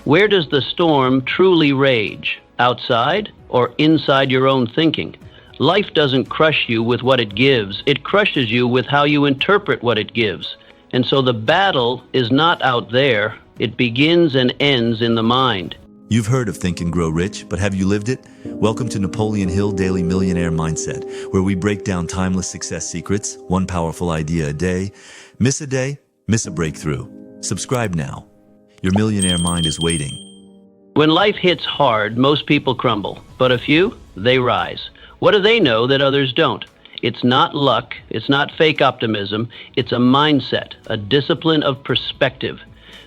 Where does the storm truly rage? Outside or inside your own thinking? Life doesn't crush you with what it gives. It crushes you with how you interpret what it gives. And so the battle is not out there. It begins and ends in the mind. You've heard of Think and Grow Rich, but have you lived it? Welcome to Napoleon Hill Daily Millionaire Mindset, where we break down timeless success secrets, one powerful idea a day. Miss a day, miss a breakthrough. Subscribe now. Your millionaire mind is waiting. When life hits hard, most people crumble, but a few, they rise. What do they know that others don't? It's not luck, it's not fake optimism, it's a mindset, a discipline of perspective.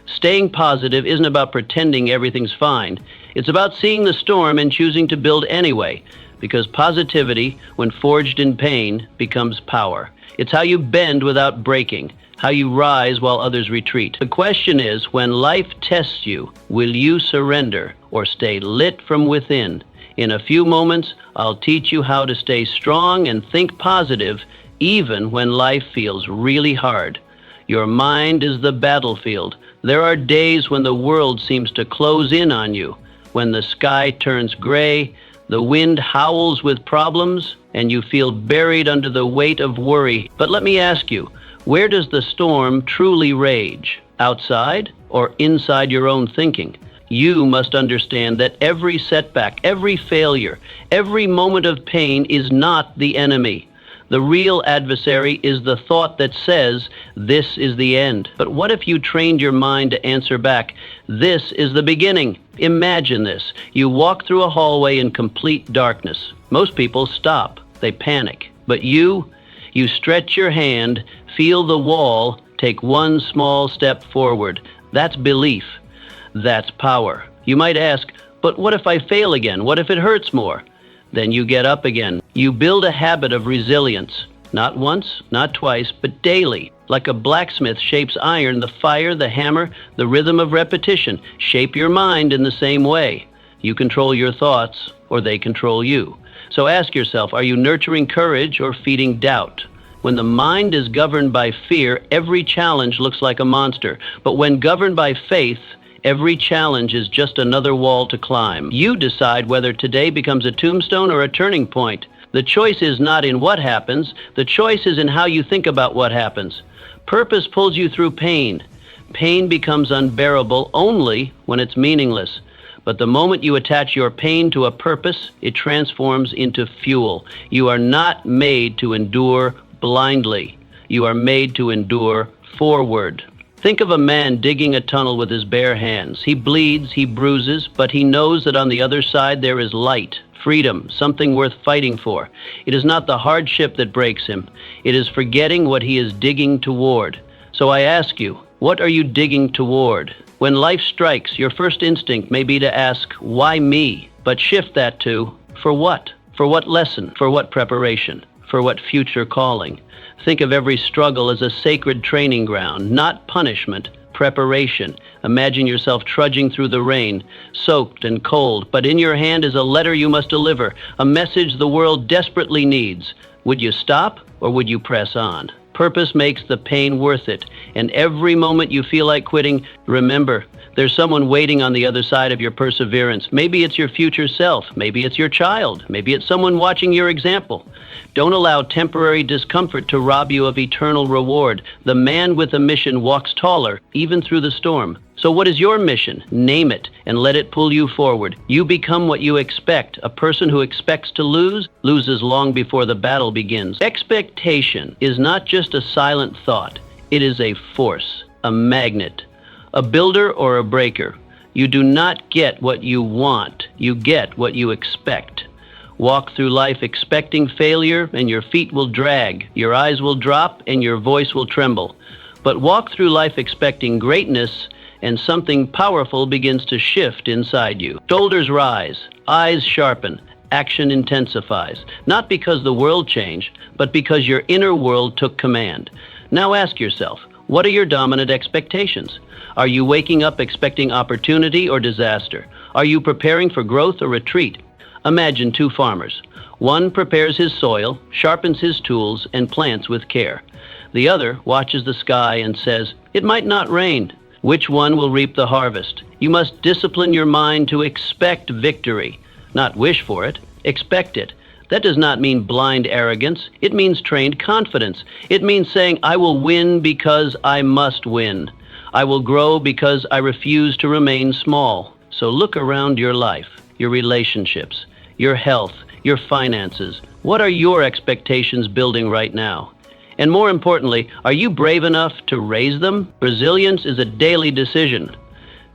Staying positive isn't about pretending everything's fine. It's about seeing the storm and choosing to build anyway, because positivity, when forged in pain, becomes power. It's how you bend without breaking, how you rise while others retreat. The question is, when life tests you, will you surrender or stay lit from within? In a few moments, I'll teach you how to stay strong and think positive even when life feels really hard. Your mind is the battlefield. There are days when the world seems to close in on you, when the sky turns gray, the wind howls with problems, and you feel buried under the weight of worry. But let me ask you, where does the storm truly rage? Outside or inside your own thinking? You must understand that every setback, every failure, every moment of pain is not the enemy. The real adversary is the thought that says, this is the end. But what if you trained your mind to answer back, this is the beginning? Imagine this. You walk through a hallway in complete darkness. Most people stop. They panic. But you stretch your hand, feel the wall, take one small step forward. That's belief. That's power. You might ask, but what if I fail again? What if it hurts more? Then you get up again. You build a habit of resilience. Not once, not twice, but daily. Like a blacksmith shapes iron, the fire, the hammer, the rhythm of repetition. Shape your mind in the same way. You control your thoughts, or they control you. So ask yourself, are you nurturing courage or feeding doubt? When the mind is governed by fear, every challenge looks like a monster. But when governed by faith, every challenge is just another wall to climb. You decide whether today becomes a tombstone or a turning point. The choice is not in what happens. The choice is in how you think about what happens. Purpose pulls you through pain. Pain becomes unbearable only when it's meaningless. But the moment you attach your pain to a purpose, it transforms into fuel. You are not made to endure blindly. You are made to endure forward. Think of a man digging a tunnel with his bare hands. He bleeds, he bruises, but he knows that on the other side there is light, freedom, something worth fighting for. It is not the hardship that breaks him. It is forgetting what he is digging toward. So I ask you, what are you digging toward? When life strikes, your first instinct may be to ask, why me? But shift that to, for what? For what lesson? For what preparation? For what future calling? Think of every struggle as a sacred training ground, not punishment, preparation. Imagine yourself trudging through the rain, soaked and cold, but in your hand is a letter you must deliver, a message the world desperately needs. Would you stop or would you press on? Purpose makes the pain worth it, and every moment you feel like quitting, remember, there's someone waiting on the other side of your perseverance. Maybe it's your future self. Maybe it's your child. Maybe it's someone watching your example. Don't allow temporary discomfort to rob you of eternal reward. The man with a mission walks taller, even through the storm. So what is your mission? Name it and let it pull you forward. You become what you expect. A person who expects to lose, loses long before the battle begins. Expectation is not just a silent thought. It is a force, a magnet, a builder or a breaker. You do not get what you want. You get what you expect. Walk through life expecting failure and your feet will drag, your eyes will drop, and your voice will tremble. But walk through life expecting greatness and something powerful begins to shift inside you. Shoulders rise, eyes sharpen, action intensifies. Not because the world changed, but because your inner world took command. Now ask yourself, what are your dominant expectations? Are you waking up expecting opportunity or disaster? Are you preparing for growth or retreat? Imagine two farmers. One prepares his soil, sharpens his tools, and plants with care. The other watches the sky and says, "It might not rain." Which one will reap the harvest? You must discipline your mind to expect victory, not wish for it. Expect it. That does not mean blind arrogance. It means trained confidence. It means saying, I will win because I must win. I will grow because I refuse to remain small. So look around your life, your relationships, your health, your finances. What are your expectations building right now? And more importantly, are you brave enough to raise them? Resilience is a daily decision.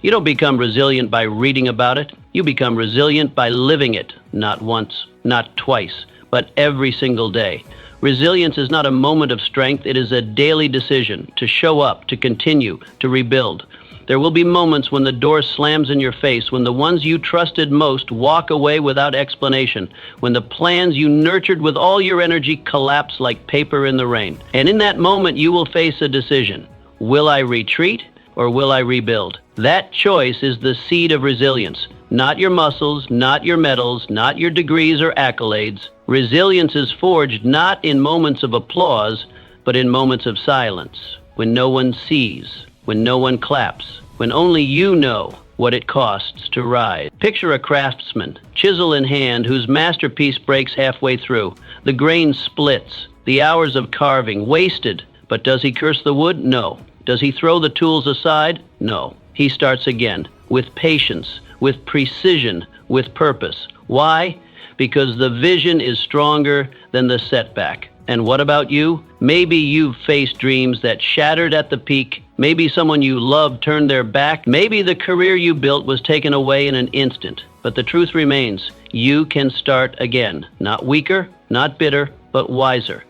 You don't become resilient by reading about it. You become resilient by living it, not once, not twice, but every single day. Resilience is not a moment of strength. It is a daily decision to show up, to continue, to rebuild. There will be moments when the door slams in your face, when the ones you trusted most walk away without explanation, when the plans you nurtured with all your energy collapse like paper in the rain. And in that moment, you will face a decision. Will I retreat or will I rebuild? That choice is the seed of resilience. Not your muscles, not your medals, not your degrees or accolades. Resilience is forged not in moments of applause, but in moments of silence, when no one sees, when no one claps, when only you know what it costs to rise. Picture a craftsman, chisel in hand, whose masterpiece breaks halfway through. The grain splits, the hours of carving wasted. But does he curse the wood? No. Does he throw the tools aside? No. He starts again, with patience, with precision, with purpose. Why? Because the vision is stronger than the setback. And what about you? Maybe you've faced dreams that shattered at the peak. Maybe someone you loved turned their back. Maybe the career you built was taken away in an instant. But the truth remains, you can start again. Not weaker, not bitter, but wiser.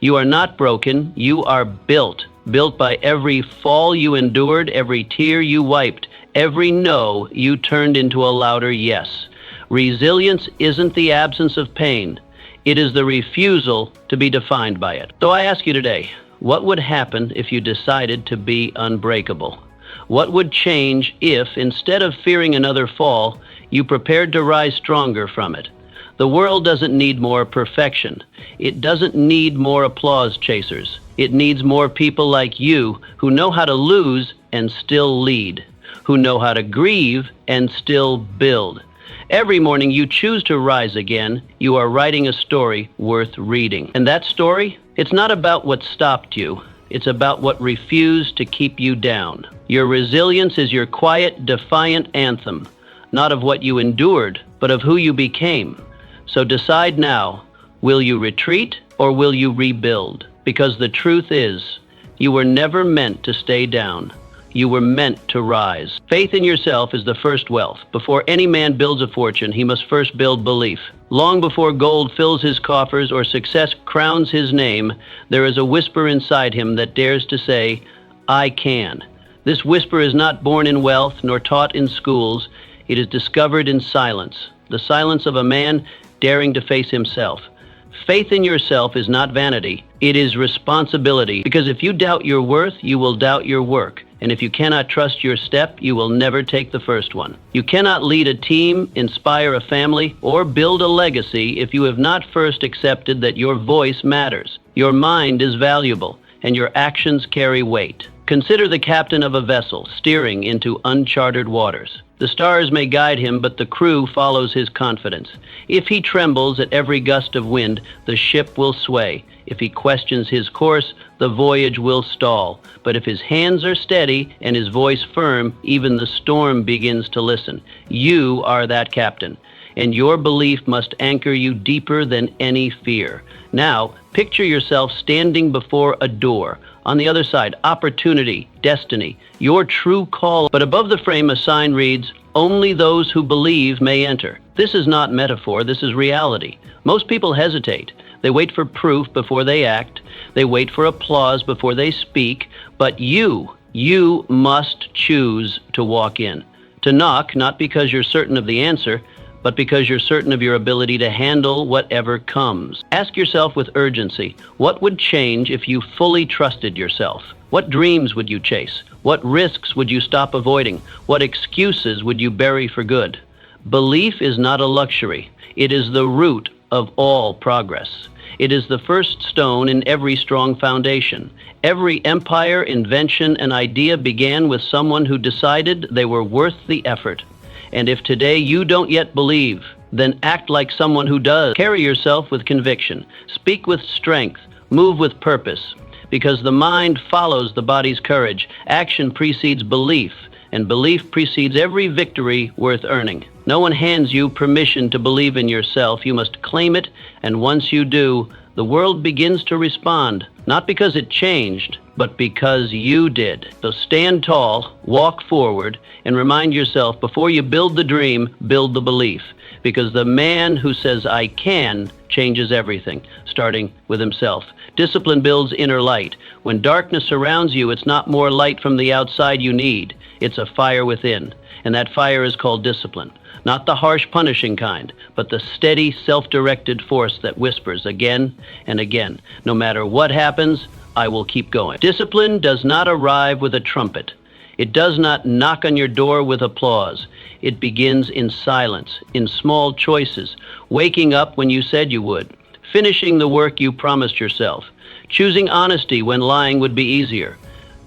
You are not broken, you are built. Built by every fall you endured, every tear you wiped, every no you turned into a louder yes. Resilience isn't the absence of pain. It is the refusal to be defined by it. So I ask you today, what would happen if you decided to be unbreakable? What would change if, instead of fearing another fall, you prepared to rise stronger from it? The world doesn't need more perfection. It doesn't need more applause chasers. It needs more people like you who know how to lose and still lead, who know how to grieve and still build. Every morning you choose to rise again, you are writing a story worth reading. And that story, it's not about what stopped you. It's about what refused to keep you down. Your resilience is your quiet, defiant anthem, not of what you endured, but of who you became. So decide now, will you retreat or will you rebuild? Because the truth is, you were never meant to stay down. You were meant to rise. Faith in yourself is the first wealth. Before any man builds a fortune, he must first build belief. Long before gold fills his coffers or success crowns his name, there is a whisper inside him that dares to say, I can. This whisper is not born in wealth nor taught in schools. It is discovered in silence, the silence of a man daring to face himself. Faith in yourself is not vanity. It is responsibility, because if you doubt your worth, you will doubt your work. And if you cannot trust your step, you will never take the first one. You cannot lead a team, inspire a family, or build a legacy if you have not first accepted that your voice matters. Your mind is valuable, and your actions carry weight. Consider the captain of a vessel steering into uncharted waters. The stars may guide him, but the crew follows his confidence. If he trembles at every gust of wind, the ship will sway. If he questions his course, the voyage will stall. But if his hands are steady and his voice firm, even the storm begins to listen. You are that captain, and your belief must anchor you deeper than any fear. Now, picture yourself standing before a door. On the other side, opportunity, destiny, your true call. But above the frame, a sign reads, only those who believe may enter. This is not metaphor, this is reality. Most people hesitate. They wait for proof before they act. They wait for applause before they speak. But you must choose to walk in. To knock, not because you're certain of the answer, but because you're certain of your ability to handle whatever comes. Ask yourself with urgency, what would change if you fully trusted yourself? What dreams would you chase? What risks would you stop avoiding? What excuses would you bury for good? Belief is not a luxury. It is the root of all progress. It is the first stone in every strong foundation. Every empire, invention, and idea began with someone who decided they were worth the effort. And if today you don't yet believe, then act like someone who does. Carry yourself with conviction. Speak with strength. Move with purpose. Because the mind follows the body's courage. Action precedes belief, and belief precedes every victory worth earning. No one hands you permission to believe in yourself. You must claim it, and once you do, the world begins to respond, not because it changed, but because you did. So stand tall, walk forward, and remind yourself, before you build the dream, build the belief. Because the man who says, "I can," changes everything, starting with himself. Discipline builds inner light. When darkness surrounds you, it's not more light from the outside you need. It's a fire within, and that fire is called discipline. Not the harsh, punishing kind, but the steady, self-directed force that whispers again and again, "No matter what happens, I will keep going." Discipline does not arrive with a trumpet. It does not knock on your door with applause. It begins in silence, in small choices, waking up when you said you would, finishing the work you promised yourself, choosing honesty when lying would be easier,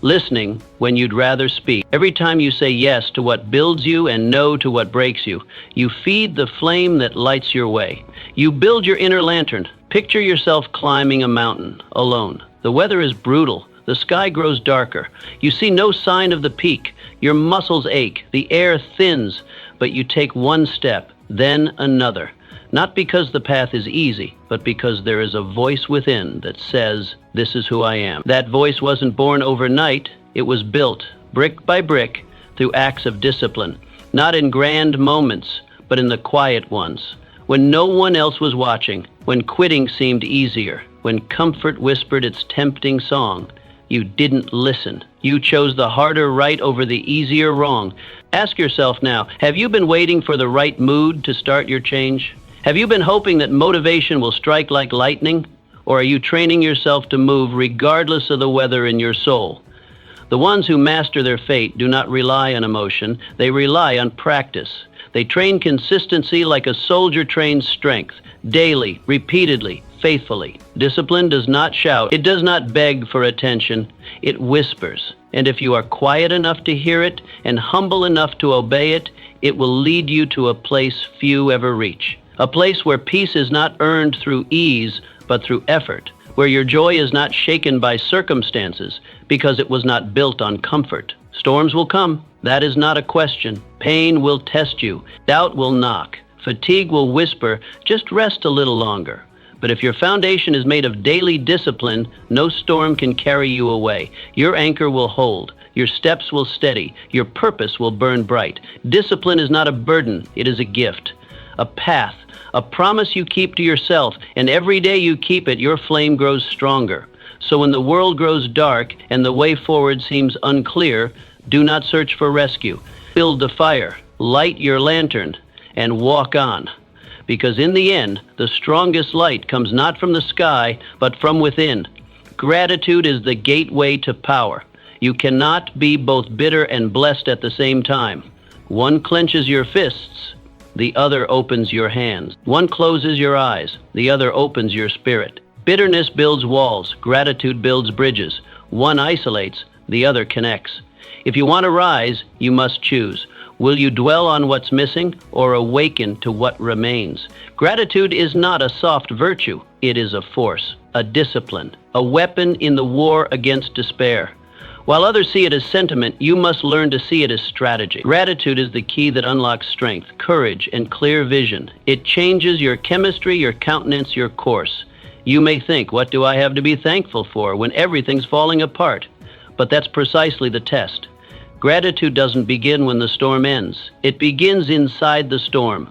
listening when you'd rather speak. Every time you say yes to what builds you and no to what breaks you, you feed the flame that lights your way. You build your inner lantern. Picture yourself climbing a mountain alone. The weather is brutal. The sky grows darker. You see no sign of the peak. Your muscles ache. The air thins. But you take one step, then another. Not because the path is easy, but because there is a voice within that says, "This is who I am." That voice wasn't born overnight. It was built, brick by brick, through acts of discipline. Not in grand moments, but in the quiet ones. When no one else was watching, when quitting seemed easier, when comfort whispered its tempting song, you didn't listen. You chose the harder right over the easier wrong. Ask yourself now, have you been waiting for the right mood to start your change? Have you been hoping that motivation will strike like lightning? Or are you training yourself to move regardless of the weather in your soul? The ones who master their fate do not rely on emotion. They rely on practice. They train consistency like a soldier trains strength, daily, repeatedly, faithfully. Discipline does not shout. It does not beg for attention. It whispers. And if you are quiet enough to hear it and humble enough to obey it, it will lead you to a place few ever reach. A place where peace is not earned through ease, but through effort. Where your joy is not shaken by circumstances, because it was not built on comfort. Storms will come. That is not a question. Pain will test you. Doubt will knock. Fatigue will whisper, "Just rest a little longer." But if your foundation is made of daily discipline, no storm can carry you away. Your anchor will hold. Your steps will steady. Your purpose will burn bright. Discipline is not a burden. It is a gift. A path. A promise you keep to yourself, and every day you keep it, your flame grows stronger. So when the world grows dark and the way forward seems unclear, do not search for rescue. Build the fire, light your lantern, and walk on. Because in the end, the strongest light comes not from the sky, but from within. Gratitude is the gateway to power. You cannot be both bitter and blessed at the same time. One clenches your fists, the other opens your hands. One closes your eyes, the other opens your spirit. Bitterness builds walls, gratitude builds bridges. One isolates, the other connects. If you want to rise, you must choose. Will you dwell on what's missing or awaken to what remains? Gratitude is not a soft virtue. It is a force, a discipline, a weapon in the war against despair. While others see it as sentiment, you must learn to see it as strategy. Gratitude is the key that unlocks strength, courage, and clear vision. It changes your chemistry, your countenance, your course. You may think, what do I have to be thankful for when everything's falling apart? But that's precisely the test. Gratitude doesn't begin when the storm ends. It begins inside the storm.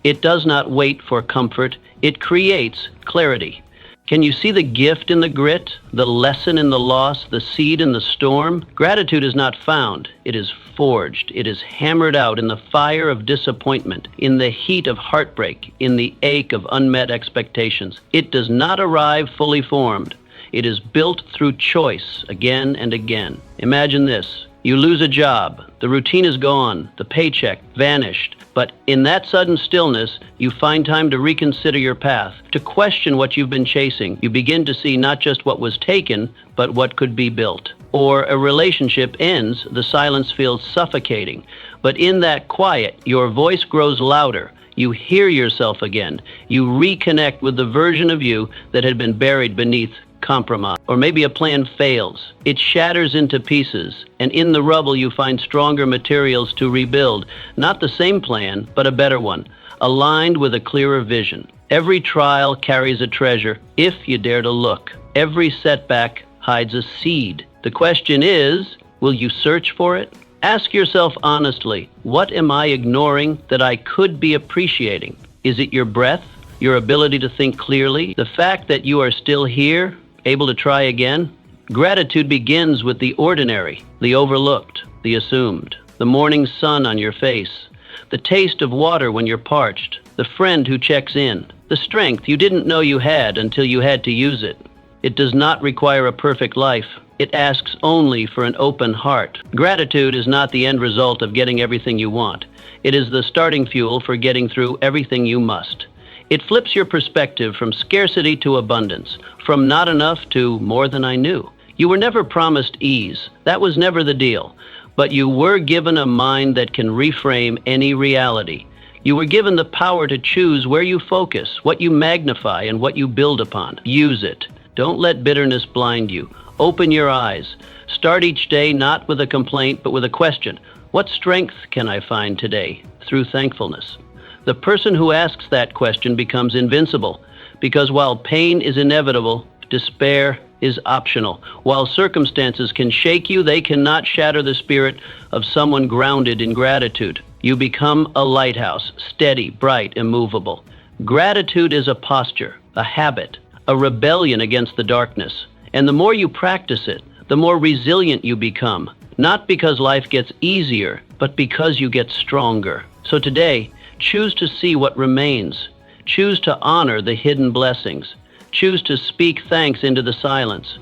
It does not wait for comfort. It creates clarity. Can you see the gift in the grit, the lesson in the loss, the seed in the storm? Gratitude is not found. It is forged. It is hammered out in the fire of disappointment, in the heat of heartbreak, in the ache of unmet expectations. It does not arrive fully formed. It is built through choice again and again. Imagine this. You lose a job, the routine is gone, the paycheck vanished. But in that sudden stillness, you find time to reconsider your path, to question what you've been chasing. You begin to see not just what was taken, but what could be built. Or a relationship ends, the silence feels suffocating. But in that quiet, your voice grows louder. You hear yourself again. You reconnect with the version of you that had been buried beneath compromise. Or maybe a plan fails. It shatters into pieces, and in the rubble you find stronger materials to rebuild. Not the same plan, but a better one, aligned with a clearer vision. Every trial carries a treasure, if you dare to look. Every setback hides a seed. The question is, will you search for it? Ask yourself honestly, what am I ignoring that I could be appreciating? Is it your breath, your ability to think clearly, the fact that you are still here, able to try again? Gratitude begins with the ordinary, the overlooked, the assumed, the morning sun on your face, the taste of water when you're parched, the friend who checks in, the strength you didn't know you had until you had to use it. It does not require a perfect life. It asks only for an open heart. Gratitude is not the end result of getting everything you want. It is the starting fuel for getting through everything you must. It flips your perspective from scarcity to abundance, from not enough to more than I knew. You were never promised ease. That was never the deal. But you were given a mind that can reframe any reality. You were given the power to choose where you focus, what you magnify, and what you build upon. Use it. Don't let bitterness blind you. Open your eyes. Start each day not with a complaint, but with a question. What strength can I find today through thankfulness? The person who asks that question becomes invincible, because while pain is inevitable, despair is optional. While circumstances can shake you, they cannot shatter the spirit of someone grounded in gratitude. You become a lighthouse, steady, bright, immovable. Gratitude is a posture, a habit, a rebellion against the darkness. And the more you practice it, the more resilient you become, not because life gets easier, but because you get stronger. So today, choose to see what remains. Choose to honor the hidden blessings. Choose to speak thanks into the silence.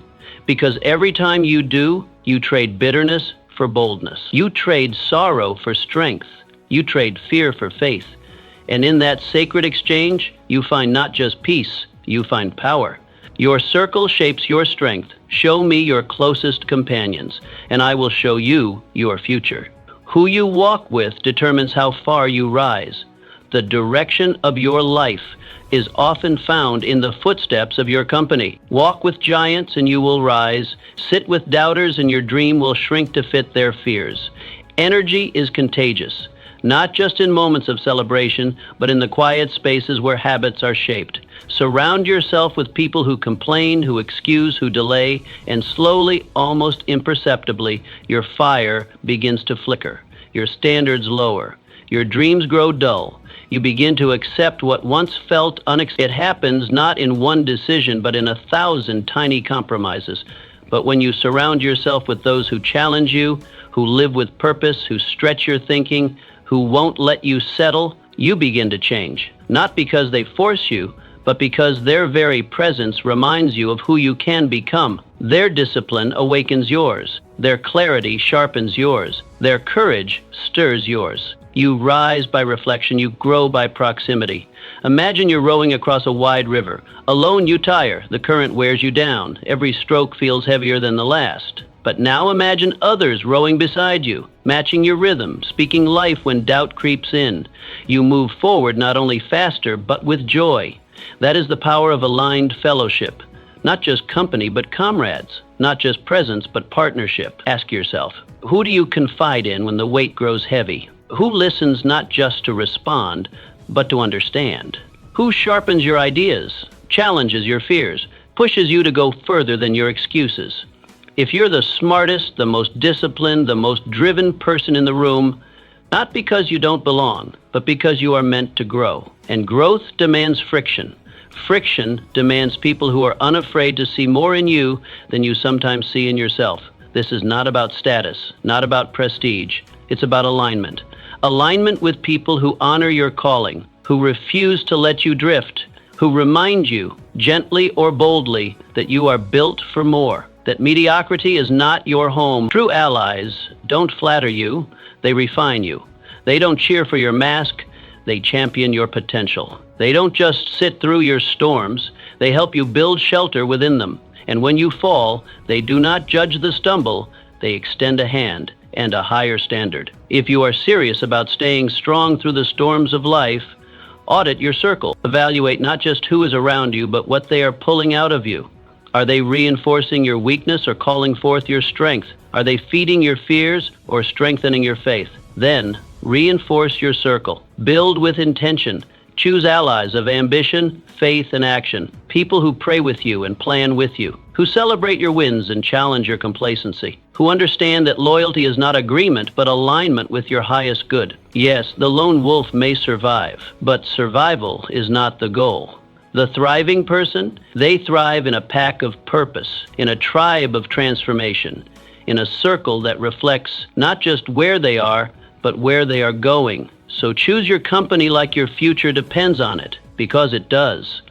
Because every time you do, you trade bitterness for boldness. You trade sorrow for strength. You trade fear for faith. And in that sacred exchange, you find not just peace, you find power. Your circle shapes your strength. Show me your closest companions, and I will show you your future. Who you walk with determines how far you rise. The direction of your life is often found in the footsteps of your company. Walk with giants and you will rise. Sit with doubters and your dream will shrink to fit their fears. Energy is contagious, not just in moments of celebration, but in the quiet spaces where habits are shaped. Surround yourself with people who complain, who excuse, who delay, and slowly, almost imperceptibly, your fire begins to flicker. Your standards lower. Your dreams grow dull. You begin to accept what once felt unacceptable. It happens not in one decision, but in 1,000 tiny compromises. But when you surround yourself with those who challenge you, who live with purpose, who stretch your thinking, who won't let you settle, you begin to change. Not because they force you, but because their very presence reminds you of who you can become. Their discipline awakens yours. Their clarity sharpens yours. Their courage stirs yours. You rise by reflection. You grow by proximity. Imagine you're rowing across a wide river. Alone you tire. The current wears you down. Every stroke feels heavier than the last. But now imagine others rowing beside you, matching your rhythm, speaking life when doubt creeps in. You move forward not only faster, but with joy. That is the power of aligned fellowship. Not just company, but comrades. Not just presence, but partnership. Ask yourself, who do you confide in when the weight grows heavy? Who listens not just to respond, but to understand? Who sharpens your ideas, challenges your fears, pushes you to go further than your excuses? If you're the smartest, the most disciplined, the most driven person in the room, not because you don't belong, but because you are meant to grow. And growth demands friction. Friction demands people who are unafraid to see more in you than you sometimes see in yourself. This is not about status, not about prestige. It's about alignment. Alignment with people who honor your calling, who refuse to let you drift, who remind you, gently or boldly, that you are built for more. that mediocrity is not your home. True allies don't flatter you, they refine you. They don't cheer for your mask, they champion your potential. They don't just sit through your storms, they help you build shelter within them. And when you fall, they do not judge the stumble, they extend a hand and a higher standard. If you are serious about staying strong through the storms of life, audit your circle. Evaluate not just who is around you, but what they are pulling out of you. Are they reinforcing your weakness or calling forth your strength? Are they feeding your fears or strengthening your faith? Then, reinforce your circle. Build with intention. Choose allies of ambition, faith, and action. People who pray with you and plan with you. Who celebrate your wins and challenge your complacency. Who understand that loyalty is not agreement, but alignment with your highest good. Yes, the lone wolf may survive, but survival is not the goal. The thriving person, they thrive in a pack of purpose, in a tribe of transformation, in a circle that reflects not just where they are, but where they are going. So choose your company like your future depends on it, because it does.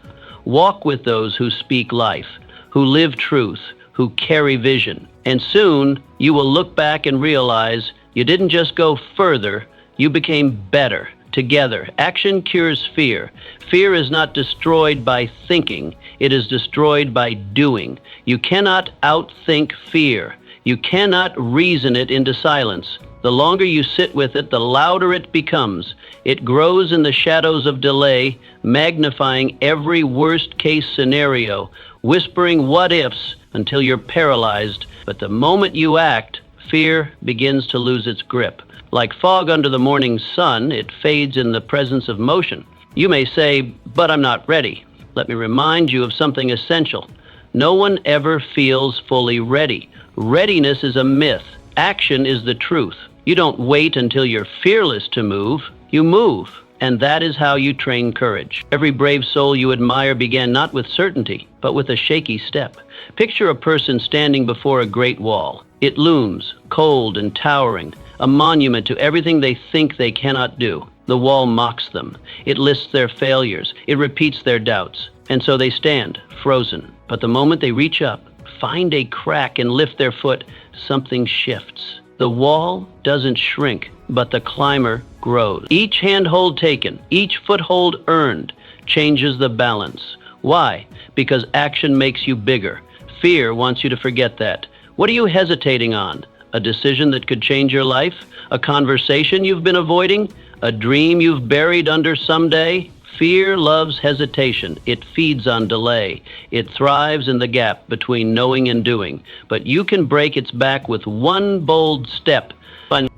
Walk with those who speak life, who live truth, who carry vision. And soon you will look back and realize you didn't just go further, you became better. Together, action cures fear. Fear is not destroyed by thinking, it is destroyed by doing. You cannot outthink fear. You cannot reason it into silence. The longer you sit with it, the louder it becomes. It grows in the shadows of delay, magnifying every worst-case scenario, whispering what-ifs until you're paralyzed. But the moment you act, fear begins to lose its grip. Like fog under the morning sun, it fades in the presence of motion. You may say, "But I'm not ready." Let me remind you of something essential. No one ever feels fully ready. Readiness is a myth. Action is the truth. You don't wait until you're fearless to move. You move. And that is how you train courage. Every brave soul you admire began not with certainty, but with a shaky step. Picture a person standing before a great wall. It looms, cold and towering, a monument to everything they think they cannot do. The wall mocks them. It lists their failures. It repeats their doubts. And so they stand, frozen. But the moment they reach up, find a crack and lift their foot, something shifts. The wall doesn't shrink, but the climber grows. Each handhold taken, each foothold earned, changes the balance. Why? Because action makes you bigger. Fear wants you to forget that. What are you hesitating on? A decision that could change your life? A conversation you've been avoiding? A dream you've buried under someday? Fear loves hesitation. It feeds on delay. It thrives in the gap between knowing and doing. But you can break its back with one bold step.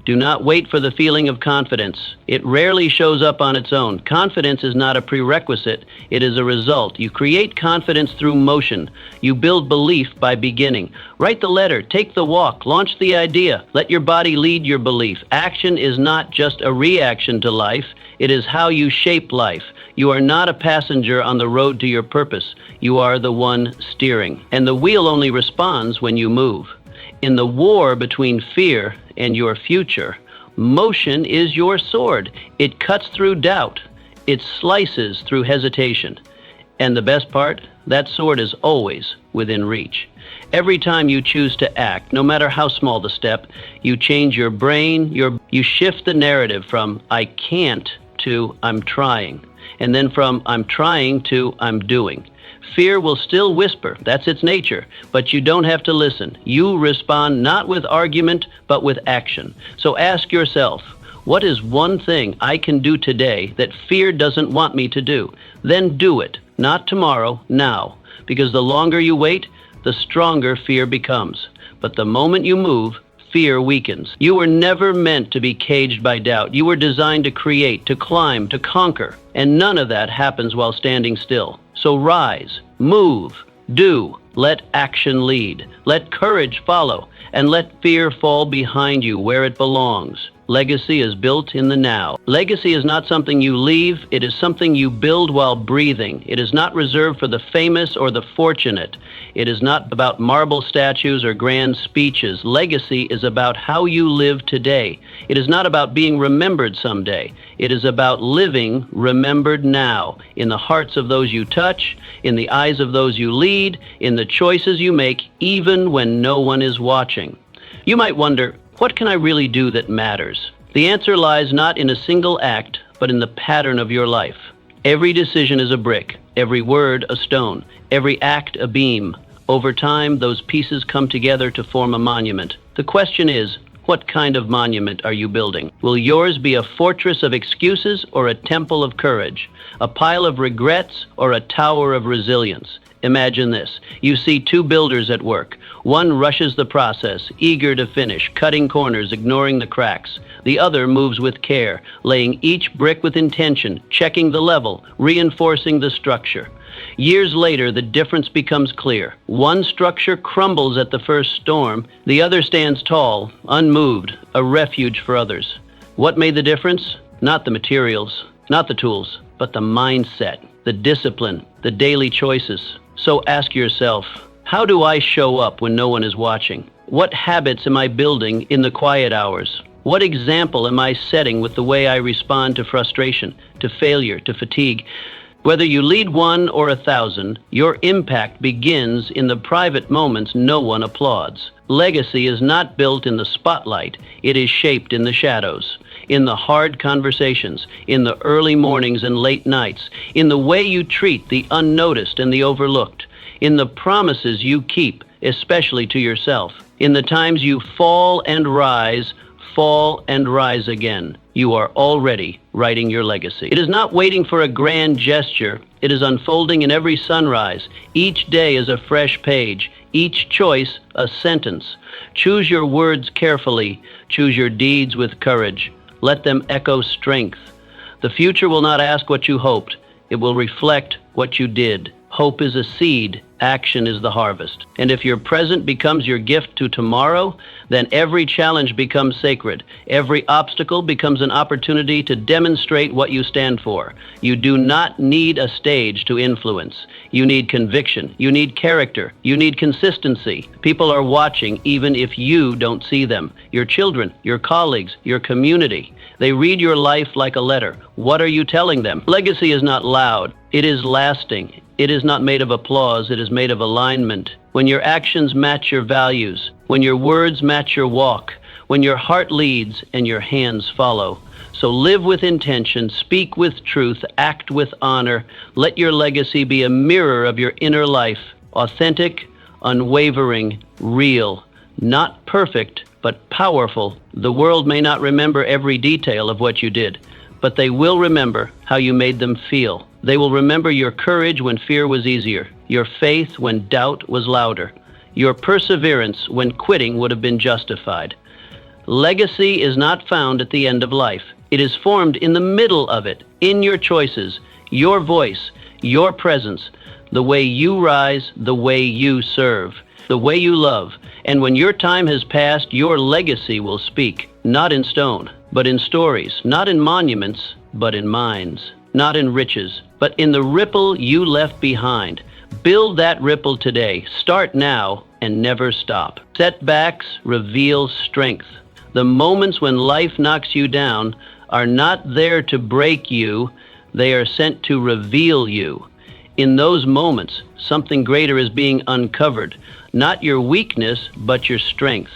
Do not wait for the feeling of confidence. It rarely shows up on its own. Confidence is not a prerequisite. It is a result. You create confidence through motion. You build belief by beginning. Write the letter. Take the walk. Launch the idea. Let your body lead your belief. Action is not just a reaction to life. It is how you shape life. You are not a passenger on the road to your purpose. You are the one steering. And the wheel only responds when you move. In the war between fear and your future, motion is your sword. It cuts through doubt. It slices through hesitation. And the best part, that sword is always within reach. Every time you choose to act, no matter how small the step, you change your brain, you shift the narrative from "I can't" to "I'm trying." And then from "I'm trying" to "I'm doing." Fear will still whisper, that's its nature, but you don't have to listen. You respond not with argument, but with action. So ask yourself, what is one thing I can do today that fear doesn't want me to do? Then do it, not tomorrow, now. Because the longer you wait, the stronger fear becomes. But the moment you move, fear weakens. You were never meant to be caged by doubt. You were designed to create, to climb, to conquer. And none of that happens while standing still. So rise, move, do, let action lead, let courage follow, and let fear fall behind you where it belongs. Legacy is built in the now. Legacy is not something you leave, it is something you build while breathing. It is not reserved for the famous or the fortunate. It is not about marble statues or grand speeches. Legacy is about how you live today. It is not about being remembered someday. It is about living remembered now, in the hearts of those you touch, in the eyes of those you lead, in the choices you make, even when no one is watching. You might wonder, what can I really do that matters? The answer lies not in a single act, but in the pattern of your life. Every decision is a brick, every word a stone, every act a beam. Over time, those pieces come together to form a monument. The question is, what kind of monument are you building? Will yours be a fortress of excuses or a temple of courage? A pile of regrets or a tower of resilience? Imagine this. You see two builders at work. One rushes the process, eager to finish, cutting corners, ignoring the cracks. The other moves with care, laying each brick with intention, checking the level, reinforcing the structure. Years later, the difference becomes clear. One structure crumbles at the first storm. The other stands tall, unmoved, a refuge for others. What made the difference? Not the materials, not the tools, but the mindset, the discipline, the daily choices. So ask yourself, how do I show up when no one is watching? What habits am I building in the quiet hours? What example am I setting with the way I respond to frustration, to failure, to fatigue? Whether you lead 1 or 1,000, your impact begins in the private moments no one applauds. Legacy is not built in the spotlight, it is shaped in the shadows, in the hard conversations, in the early mornings and late nights, in the way you treat the unnoticed and the overlooked, in the promises you keep, especially to yourself, in the times you fall and rise again. You are already writing your legacy. It is not waiting for a grand gesture. It is unfolding in every sunrise. Each day is a fresh page. Each choice a sentence. Choose your words carefully. Choose your deeds with courage. Let them echo strength. The future will not ask what you hoped. It will reflect what you did. Hope is a seed. Action is the harvest. And if your present becomes your gift to tomorrow, then every challenge becomes sacred. Every obstacle becomes an opportunity to demonstrate what you stand for. You do not need a stage to influence. You need conviction. You need character. You need consistency. People are watching even if you don't see them. Your children, your colleagues, your community. They read your life like a letter. What are you telling them? Legacy is not loud. It is lasting. It is not made of applause, it is made of alignment. When your actions match your values, when your words match your walk, when your heart leads and your hands follow. So live with intention, speak with truth, act with honor. Let your legacy be a mirror of your inner life, authentic, unwavering, real, not perfect, but powerful. The world may not remember every detail of what you did, but they will remember how you made them feel. They will remember your courage when fear was easier, your faith when doubt was louder, your perseverance when quitting would have been justified. Legacy is not found at the end of life. It is formed in the middle of it, in your choices, your voice, your presence, the way you rise, the way you serve, the way you love. And when your time has passed, your legacy will speak, not in stone, but in stories, not in monuments, but in minds, not in riches, but in the ripple you left behind. Build that ripple today. Start now and never stop. Setbacks reveal strength. The moments when life knocks you down are not there to break you, they are sent to reveal you. In those moments, something greater is being uncovered, not your weakness, but your strength.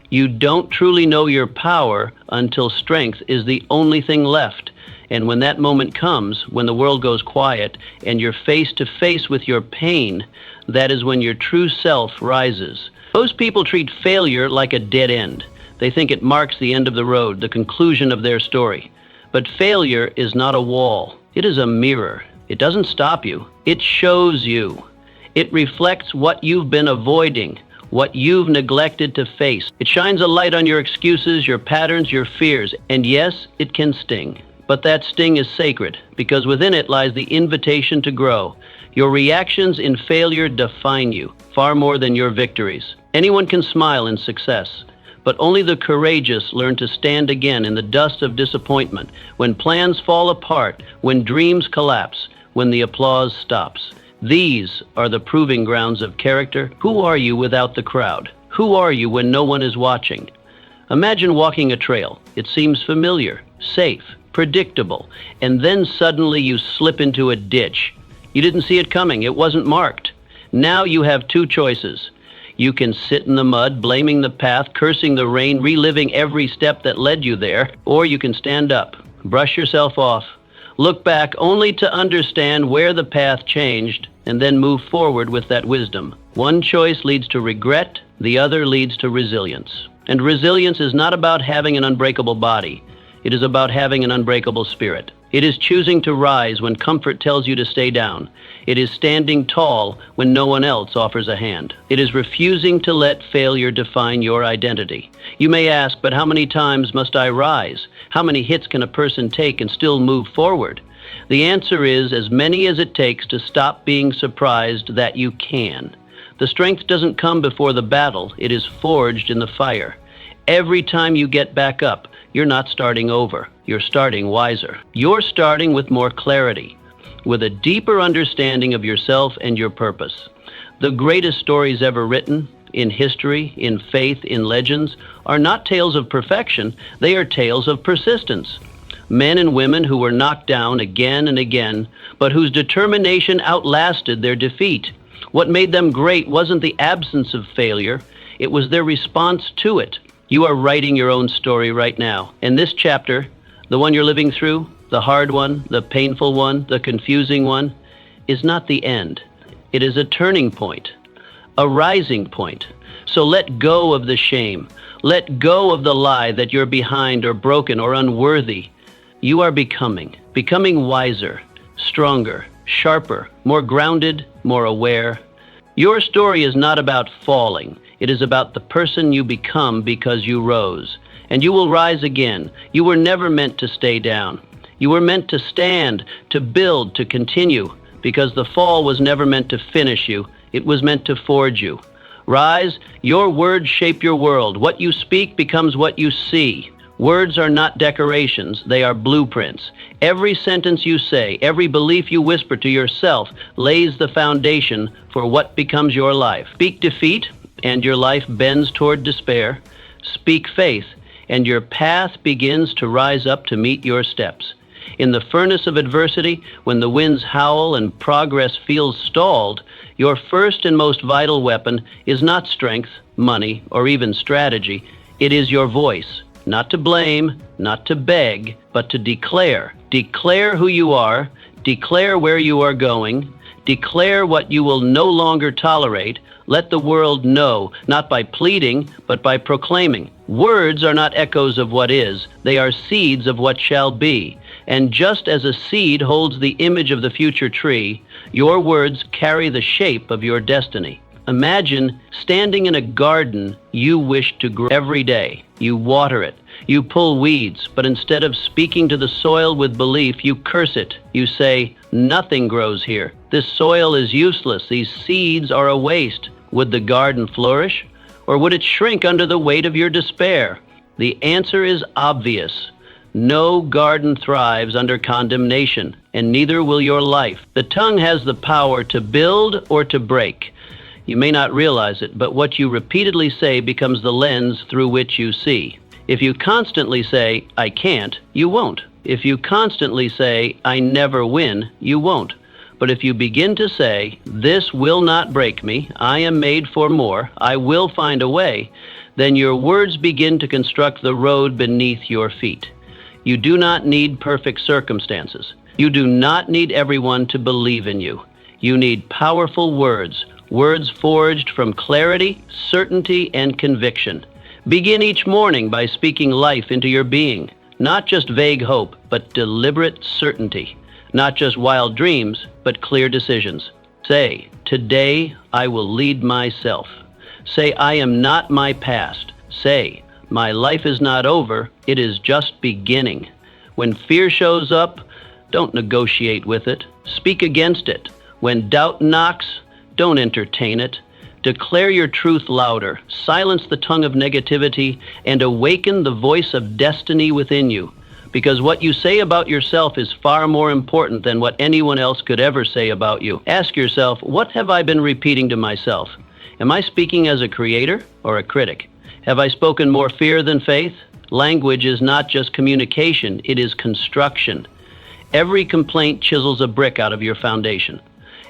You don't truly know your power until strength is the only thing left. And when that moment comes, when the world goes quiet and you're face to face with your pain, that is when your true self rises. Most people treat failure like a dead end. They think it marks the end of the road, the conclusion of their story. But failure is not a wall. It is a mirror. It doesn't stop you. It shows you. It reflects what you've been avoiding, what you've neglected to face. It shines a light on your excuses, your patterns, your fears. And yes, it can sting. But that sting is sacred, because within it lies the invitation to grow. Your reactions in failure define you, far more than your victories. Anyone can smile in success, But only the courageous learn to stand again in the dust of disappointment, when plans fall apart, when dreams collapse, when the applause stops. These are the proving grounds of character. Who are you without the crowd? Who are you when no one is watching? Imagine walking a trail. It seems familiar, safe, predictable, and then suddenly you slip into a ditch. You didn't see it coming. It wasn't marked. Now you have two choices. You can sit in the mud, blaming the path, cursing the rain, reliving every step that led you there, or you can stand up, brush yourself off, look back only to understand where the path changed, and then move forward with that wisdom. One choice leads to regret, the other leads to resilience. And resilience is not about having an unbreakable body. It is about having an unbreakable spirit. It is choosing to rise when comfort tells you to stay down. It is standing tall when no one else offers a hand. It is refusing to let failure define your identity. You may ask, but how many times must I rise? How many hits can a person take and still move forward? The answer is as many as it takes to stop being surprised that you can. The strength doesn't come before the battle. It is forged in the fire. Every time you get back up, you're not starting over. You're starting wiser. You're starting with more clarity, with a deeper understanding of yourself and your purpose. The greatest stories ever written, in history, in faith, in legends, are not tales of perfection. They are tales of persistence. Men and women who were knocked down again and again, but whose determination outlasted their defeat. What made them great wasn't the absence of failure. It was their response to it. You are writing your own story right now. And this chapter, the one you're living through, the hard one, the painful one, the confusing one, is not the end. It is a turning point, a rising point. So let go of the shame. Let go of the lie that you're behind or broken or unworthy. You are becoming wiser, stronger, sharper, more grounded, more aware. Your story is not about falling. It is about the person you become because you rose. And you will rise again. You were never meant to stay down. You were meant to stand, to build, to continue, because the fall was never meant to finish you. It was meant to forge you. Rise, your words shape your world. What you speak becomes what you see. Words are not decorations, they are blueprints. Every sentence you say, every belief you whisper to yourself lays the foundation for what becomes your life. Speak defeat, and your life bends toward despair. Speak faith, and your path begins to rise up to meet your steps. In the furnace of adversity, when the winds howl and progress feels stalled, your first and most vital weapon is not strength, money, or even strategy. It is your voice. Not to blame, not to beg, but to declare. Declare who you are, declare where you are going, declare what you will no longer tolerate. Let the world know, not by pleading, but by proclaiming. Words are not echoes of what is, they are seeds of what shall be. And just as a seed holds the image of the future tree, your words carry the shape of your destiny. Imagine standing in a garden you wish to grow every day. You water it. You pull weeds, but instead of speaking to the soil with belief, you curse it. You say, nothing grows here. This soil is useless. These seeds are a waste. Would the garden flourish, or would it shrink under the weight of your despair? The answer is obvious. No garden thrives under condemnation, and neither will your life. The tongue has the power to build or to break. You may not realize it, but what you repeatedly say becomes the lens through which you see. If you constantly say, I can't, you won't. If you constantly say, I never win, you won't. But if you begin to say, this will not break me, I am made for more, I will find a way, then your words begin to construct the road beneath your feet. You do not need perfect circumstances. You do not need everyone to believe in you. You need powerful words. Words forged from clarity, certainty, and conviction. Begin each morning by speaking life into your being. Not just vague hope, but deliberate certainty. Not just wild dreams, but clear decisions. Say, today I will lead myself. Say, I am not my past. Say, my life is not over, it is just beginning. When fear shows up, don't negotiate with it. Speak against it. When doubt knocks, don't entertain it. Declare your truth louder, silence the tongue of negativity, and awaken the voice of destiny within you. Because what you say about yourself is far more important than what anyone else could ever say about you. Ask yourself, what have I been repeating to myself? Am I speaking as a creator or a critic? Have I spoken more fear than faith? Language is not just communication, it is construction. Every complaint chisels a brick out of your foundation.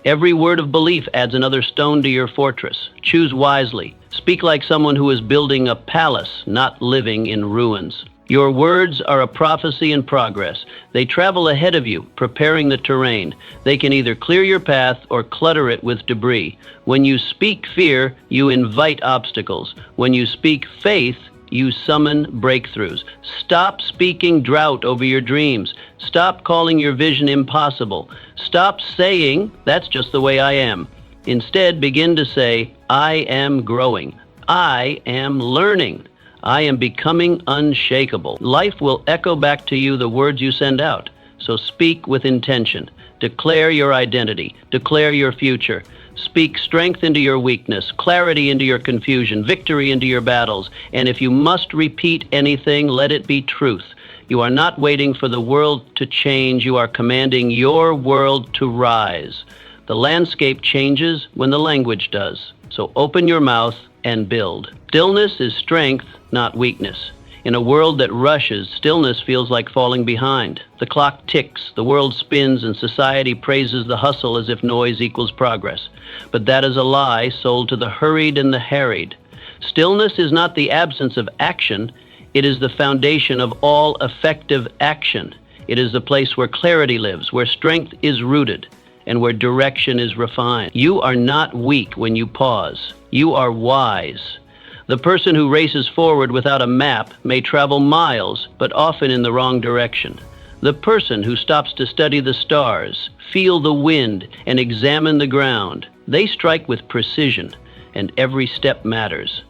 Every word of belief adds another stone to your fortress. Choose wisely. Speak like someone who is building a palace, not living in ruins. Your words are a prophecy in progress. They travel ahead of you, preparing the terrain. They can either clear your path or clutter it with debris. When you speak fear, you invite obstacles. When you speak faith, you summon breakthroughs. Stop speaking drought over your dreams. Stop calling your vision impossible. Stop saying, that's just the way I am. Instead, begin to say, I am growing. I am learning. I am becoming unshakable. Life will echo back to you the words you send out. So speak with intention. Declare your identity. Declare your future. Speak strength into your weakness, clarity into your confusion, victory into your battles. And if you must repeat anything, let it be truth. You are not waiting for the world to change. You are commanding your world to rise. The landscape changes when the language does. So open your mouth and build. Stillness is strength, not weakness. In a world that rushes, stillness feels like falling behind. The clock ticks, the world spins, and society praises the hustle as if noise equals progress. But that is a lie sold to the hurried and the harried. Stillness is not the absence of action, it is the foundation of all effective action. It is the place where clarity lives, where strength is rooted, and where direction is refined. You are not weak when you pause. You are wise. The person who races forward without a map may travel miles, but often in the wrong direction. The person who stops to study the stars, feel the wind, and examine the ground, they strike with precision, and every step matters.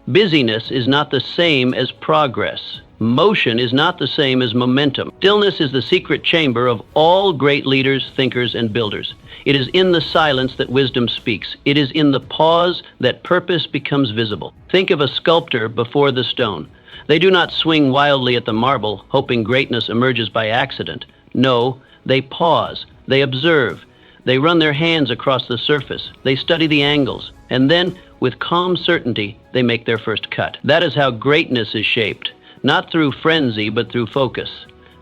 Busyness is not the same as progress. Motion is not the same as momentum. Stillness is the secret chamber of all great leaders, thinkers, and builders. It is in the silence that wisdom speaks. It is in the pause that purpose becomes visible. Think of a sculptor before the stone. They do not swing wildly at the marble, hoping greatness emerges by accident. No, they pause. They observe. They run their hands across the surface. They study the angles. And then, with calm certainty, they make their first cut. That is how greatness is shaped. Not through frenzy, but through focus.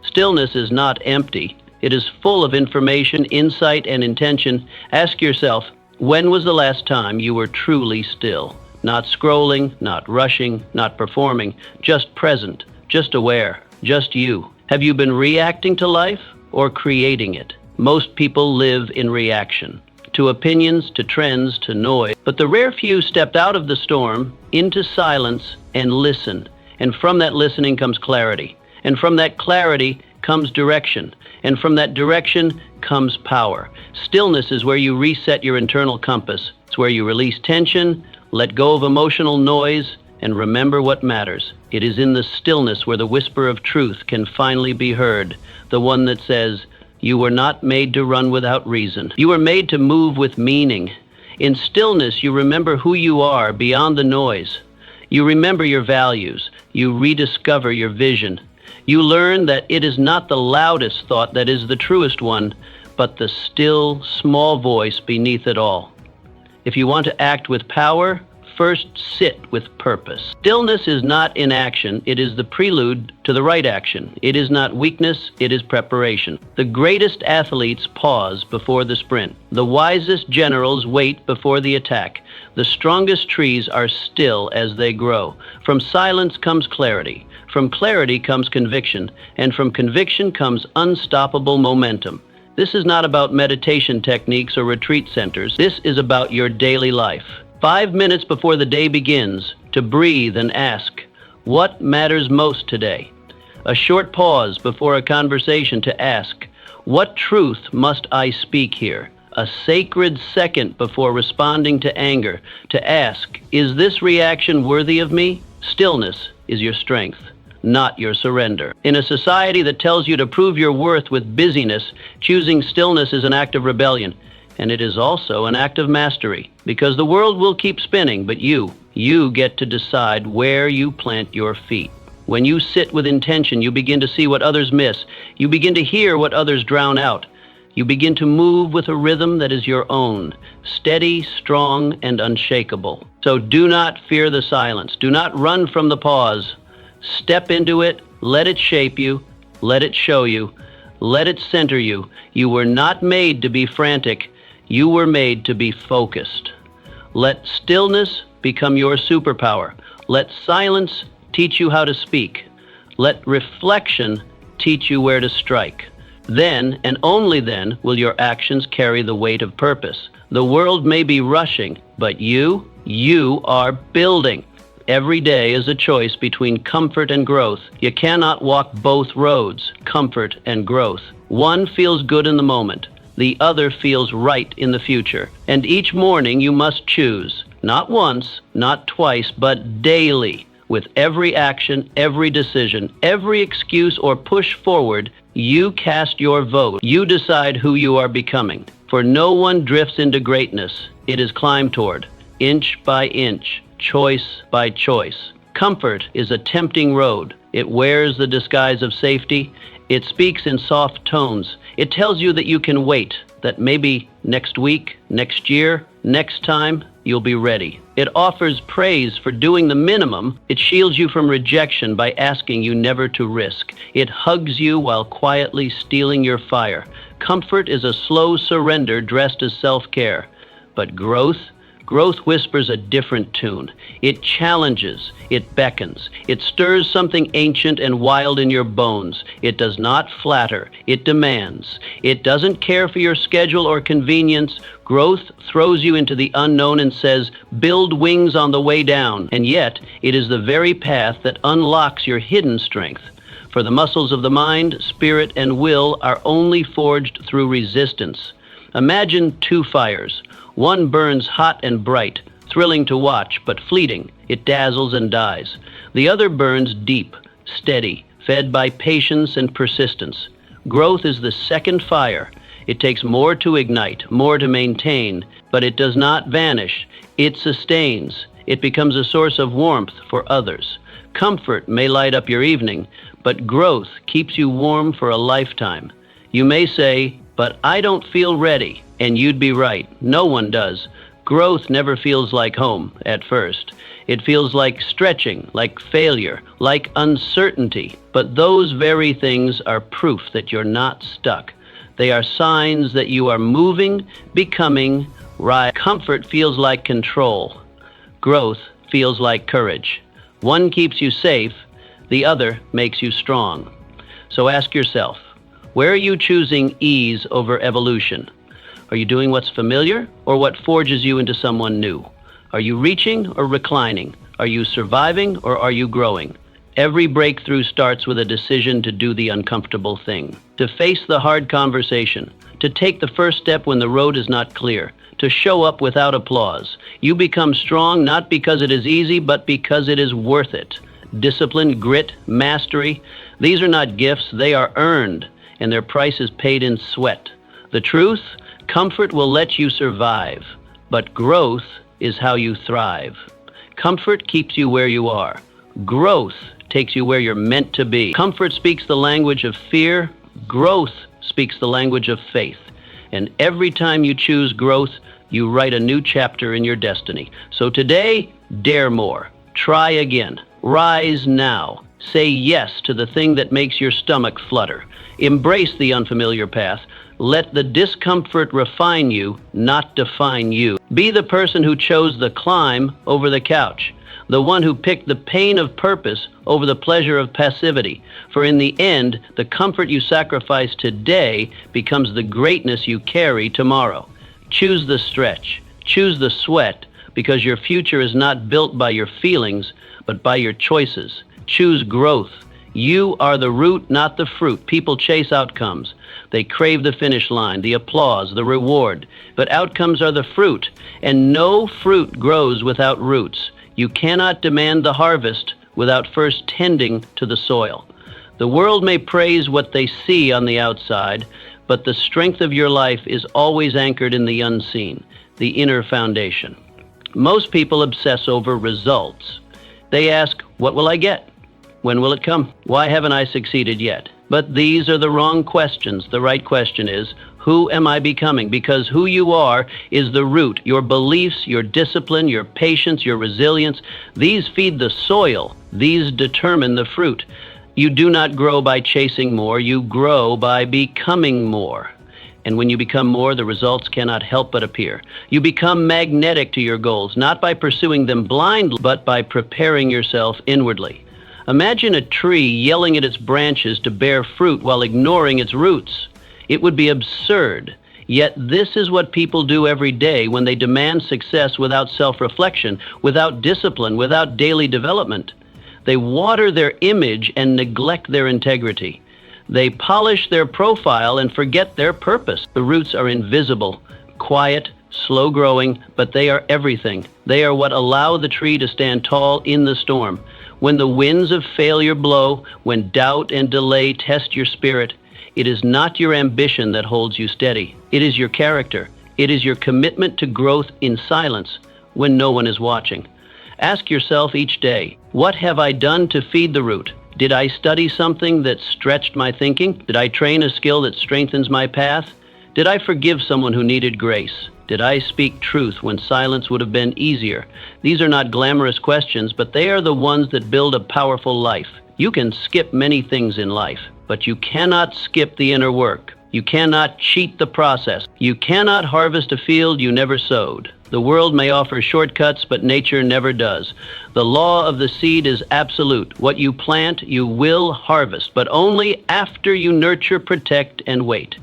Stillness is not empty. It is full of information, insight, and intention. Ask yourself, when was the last time you were truly still? Not scrolling, not rushing, not performing, just present, just aware, just you. Have you been reacting to life or creating it? Most people live in reaction, to opinions, to trends, to noise. But the rare few stepped out of the storm, into silence, and listened. And from that listening comes clarity. And from that clarity comes direction. And from that direction comes power. Stillness is where you reset your internal compass. It's where you release tension, let go of emotional noise, and remember what matters. It is in the stillness where the whisper of truth can finally be heard. The one that says, you were not made to run without reason. You were made to move with meaning. In stillness, you remember who you are beyond the noise. You remember your values. You rediscover your vision. You learn that it is not the loudest thought that is the truest one, but the still, small voice beneath it all. If you want to act with power, first sit with purpose. Stillness is not inaction, it is the prelude to the right action. It is not weakness, it is preparation. The greatest athletes pause before the sprint. The wisest generals wait before the attack. The strongest trees are still as they grow. From silence comes clarity. From clarity comes conviction. And from conviction comes unstoppable momentum. This is not about meditation techniques or retreat centers. This is about your daily life. 5 minutes before the day begins, to breathe and ask, what matters most today? A short pause before a conversation to ask, what truth must I speak here? A sacred second before responding to anger, to ask, is this reaction worthy of me? Stillness is your strength, not your surrender. In a society that tells you to prove your worth with busyness, choosing stillness is an act of rebellion. and it is also an act of mastery, because the world will keep spinning, but you get to decide where you plant your feet. When you sit with intention, you begin to see what others miss. You begin to hear what others drown out. You begin to move with a rhythm that is your own, steady, strong, and unshakable. So do not fear the silence. Do not run from the pause. Step into it. Let it shape you. Let it show you. Let it center you. You were not made to be frantic. You were made to be focused. Let stillness become your superpower. Let silence teach you how to speak. Let reflection teach you where to strike. Then, and only then, will your actions carry the weight of purpose. The world may be rushing, but you are building. Every day is a choice between comfort and growth. You cannot walk both roads, comfort and growth. One feels good in the moment. The other feels right in the future. And each morning you must choose, not once, not twice, but daily. With every action, every decision, every excuse or push forward, you cast your vote. You decide who you are becoming. For no one drifts into greatness. It is climbed toward, inch by inch, choice by choice. Comfort is a tempting road. It wears the disguise of safety. It speaks in soft tones. It tells you that you can wait, that maybe next week, next year, next time, you'll be ready. It offers praise for doing the minimum. It shields you from rejection by asking you never to risk. It hugs you while quietly stealing your fire. Comfort is a slow surrender dressed as self-care. But growth whispers a different tune. It challenges, it beckons, it stirs something ancient and wild in your bones. It does not flatter, it demands. It doesn't care for your schedule or convenience. Growth throws you into the unknown and says, build wings on the way down. And yet, it is the very path that unlocks your hidden strength. For the muscles of the mind, spirit, and will are only forged through resistance. Imagine two fires. One burns hot and bright, thrilling to watch, but fleeting. It dazzles and dies. The other burns deep, steady, fed by patience and persistence. Growth is the second fire. It takes more to ignite, more to maintain, but it does not vanish. It sustains. It becomes a source of warmth for others. Comfort may light up your evening, but growth keeps you warm for a lifetime. You may say, but I don't feel ready. And you'd be right. No one does. Growth never feels like home at first. It feels like stretching, like failure, like uncertainty. But those very things are proof that you're not stuck. They are signs that you are moving, becoming, right. Comfort feels like control. Growth feels like courage. One keeps you safe, the other makes you strong. So ask yourself, where are you choosing ease over evolution? Are you doing what's familiar or what forges you into someone new? Are you reaching or reclining? Are you surviving or are you growing? Every breakthrough starts with a decision to do the uncomfortable thing, to face the hard conversation, to take the first step when the road is not clear, to show up without applause. You become strong not because it is easy, but because it is worth it. Discipline, grit, mastery, these are not gifts, they are earned, and their price is paid in sweat. The truth? Comfort will let you survive, but growth is how you thrive. Comfort keeps you where you are. Growth takes you where you're meant to be. Comfort speaks the language of fear. Growth speaks the language of faith. And every time you choose growth, you write a new chapter in your destiny. So today, dare more. Try again. Rise now. Say yes to the thing that makes your stomach flutter. Embrace the unfamiliar path. Let the discomfort refine you, not define you. Be the person who chose the climb over the couch, the one who picked the pain of purpose over the pleasure of passivity. For in the end, the comfort you sacrifice today becomes the greatness you carry tomorrow. Choose the stretch, choose the sweat, because your future is not built by your feelings, but by your choices. Choose growth. You are the root, not the fruit. People chase outcomes. They crave the finish line, the applause, the reward. But outcomes are the fruit, and no fruit grows without roots. You cannot demand the harvest without first tending to the soil. The world may praise what they see on the outside, but the strength of your life is always anchored in the unseen, the inner foundation. Most people obsess over results. They ask, what will I get? When will it come? Why haven't I succeeded yet? But these are the wrong questions. The right question is, who am I becoming? Because who you are is the root. Your beliefs, your discipline, your patience, your resilience, these feed the soil. These determine the fruit. You do not grow by chasing more. You grow by becoming more. And when you become more, the results cannot help but appear. You become magnetic to your goals, not by pursuing them blindly, but by preparing yourself inwardly. Imagine a tree yelling at its branches to bear fruit while ignoring its roots. It would be absurd. Yet this is what people do every day when they demand success without self-reflection, without discipline, without daily development. They water their image and neglect their integrity. They polish their profile and forget their purpose. The roots are invisible, quiet, slow-growing, but they are everything. They are what allow the tree to stand tall in the storm. When the winds of failure blow, when doubt and delay test your spirit, it is not your ambition that holds you steady. It is your character. It is your commitment to growth in silence when no one is watching. Ask yourself each day, what have I done to feed the root? Did I study something that stretched my thinking? Did I train a skill that strengthens my path? Did I forgive someone who needed grace? Did I speak truth when silence would have been easier? These are not glamorous questions, but they are the ones that build a powerful life. You can skip many things in life, but you cannot skip the inner work. You cannot cheat the process. You cannot harvest a field you never sowed. The world may offer shortcuts, but nature never does. The law of the seed is absolute. What you plant, you will harvest, but only after you nurture, protect, and wait.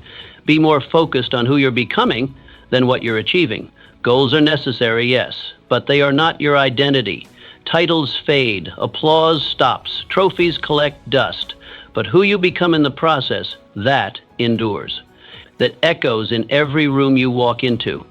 Be more focused on who you're becoming than what you're achieving. Goals are necessary, yes, but they are not your identity. Titles fade, applause stops, trophies collect dust, but who you become in the process, that endures. That echoes in every room you walk into.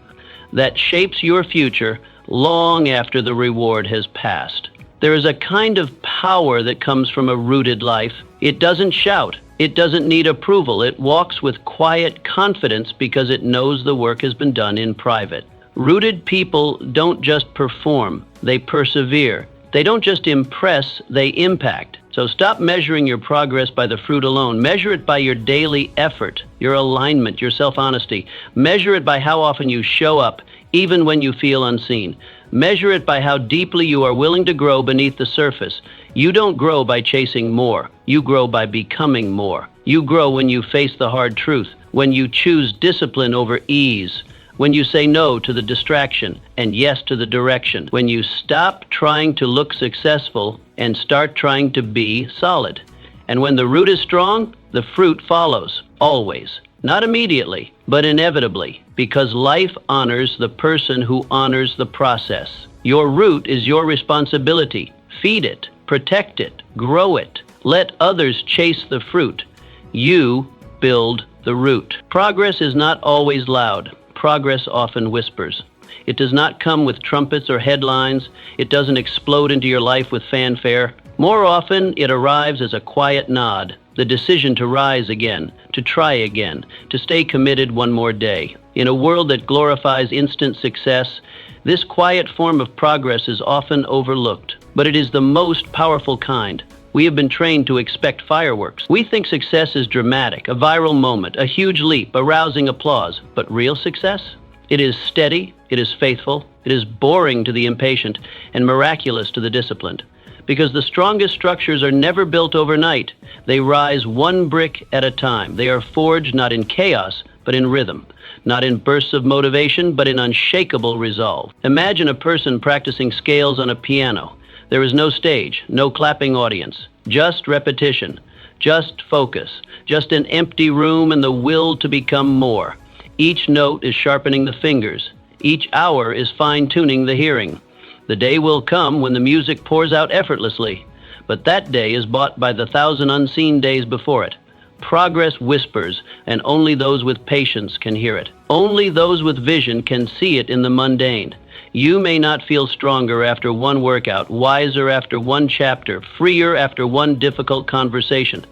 That shapes your future long after the reward has passed. There is a kind of power that comes from a rooted life. It doesn't shout. It doesn't need approval. It walks with quiet confidence because it knows the work has been done in private. Rooted people don't just perform, they persevere. They don't just impress, they impact. So stop measuring your progress by the fruit alone. Measure it by your daily effort, your alignment, your self-honesty. Measure it by how often you show up, even when you feel unseen. Measure it by how deeply you are willing to grow beneath the surface. You don't grow by chasing more. You grow by becoming more. You grow when you face the hard truth, when you choose discipline over ease, when you say no to the distraction and yes to the direction, when you stop trying to look successful and start trying to be solid. And when the root is strong, the fruit follows, always. Not immediately, but inevitably, because life honors the person who honors the process. Your root is your responsibility. Feed it, protect it, grow it. Let others chase the fruit. You build the root. Progress is not always loud. Progress often whispers. It does not come with trumpets or headlines. It doesn't explode into your life with fanfare. More often, it arrives as a quiet nod, the decision to rise again, to try again, to stay committed one more day. In a world that glorifies instant success, this quiet form of progress is often overlooked, but it is the most powerful kind. We have been trained to expect fireworks. We think success is dramatic, a viral moment, a huge leap, a rousing applause. But real success? It is steady, it is faithful, it is boring to the impatient, and miraculous to the disciplined. Because the strongest structures are never built overnight. They rise one brick at a time. They are forged not in chaos, but in rhythm. Not in bursts of motivation, but in unshakable resolve. Imagine a person practicing scales on a piano. There is no stage, no clapping audience, just repetition, just focus, just an empty room and the will to become more. Each note is sharpening the fingers. Each hour is fine-tuning the hearing. The day will come when the music pours out effortlessly, but that day is bought by the 1,000 unseen days before it. Progress whispers, and only those with patience can hear it. Only those with vision can see it in the mundane. You may not feel stronger after one workout, wiser after one chapter, freer after one difficult conversation.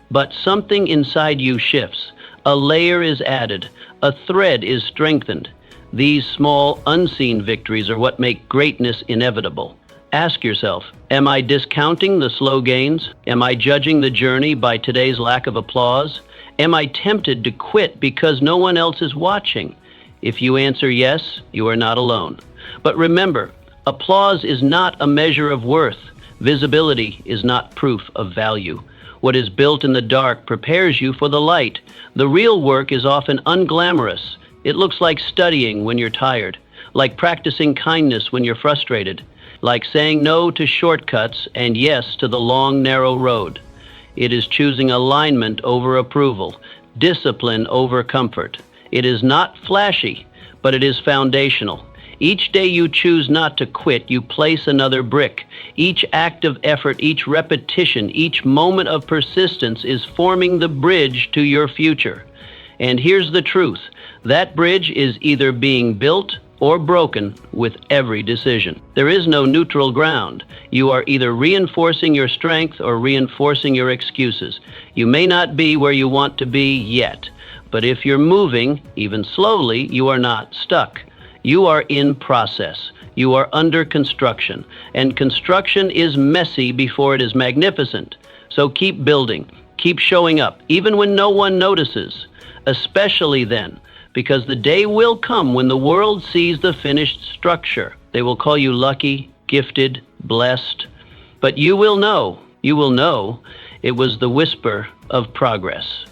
But something inside you shifts. A layer is added. A thread is strengthened. These small, unseen victories are what make greatness inevitable. Ask yourself, am I discounting the slow gains? Am I judging the journey by today's lack of applause? Am I tempted to quit because no one else is watching? If you answer yes, you are not alone. But remember, applause is not a measure of worth. Visibility is not proof of value. What is built in the dark prepares you for the light. The real work is often unglamorous. It looks like studying when you're tired, like practicing kindness when you're frustrated, like saying no to shortcuts and yes to the long, narrow road. It is choosing alignment over approval, discipline over comfort. It is not flashy, but it is foundational. Each day you choose not to quit, you place another brick. Each act of effort, each repetition, each moment of persistence is forming the bridge to your future. And here's the truth. That bridge is either being built or broken with every decision. There is no neutral ground. You are either reinforcing your strength or reinforcing your excuses. You may not be where you want to be yet, but if you're moving, even slowly, you are not stuck. You are in process. You are under construction, and construction is messy before it is magnificent. So keep building, keep showing up, even when no one notices, especially then, because the day will come when the world sees the finished structure. They will call you lucky, gifted, blessed, but you will know it was the whisper of progress.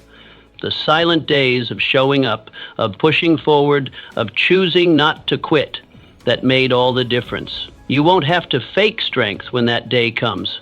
The silent days of showing up, of pushing forward, of choosing not to quit, that made all the difference. You won't have to fake strength when that day comes.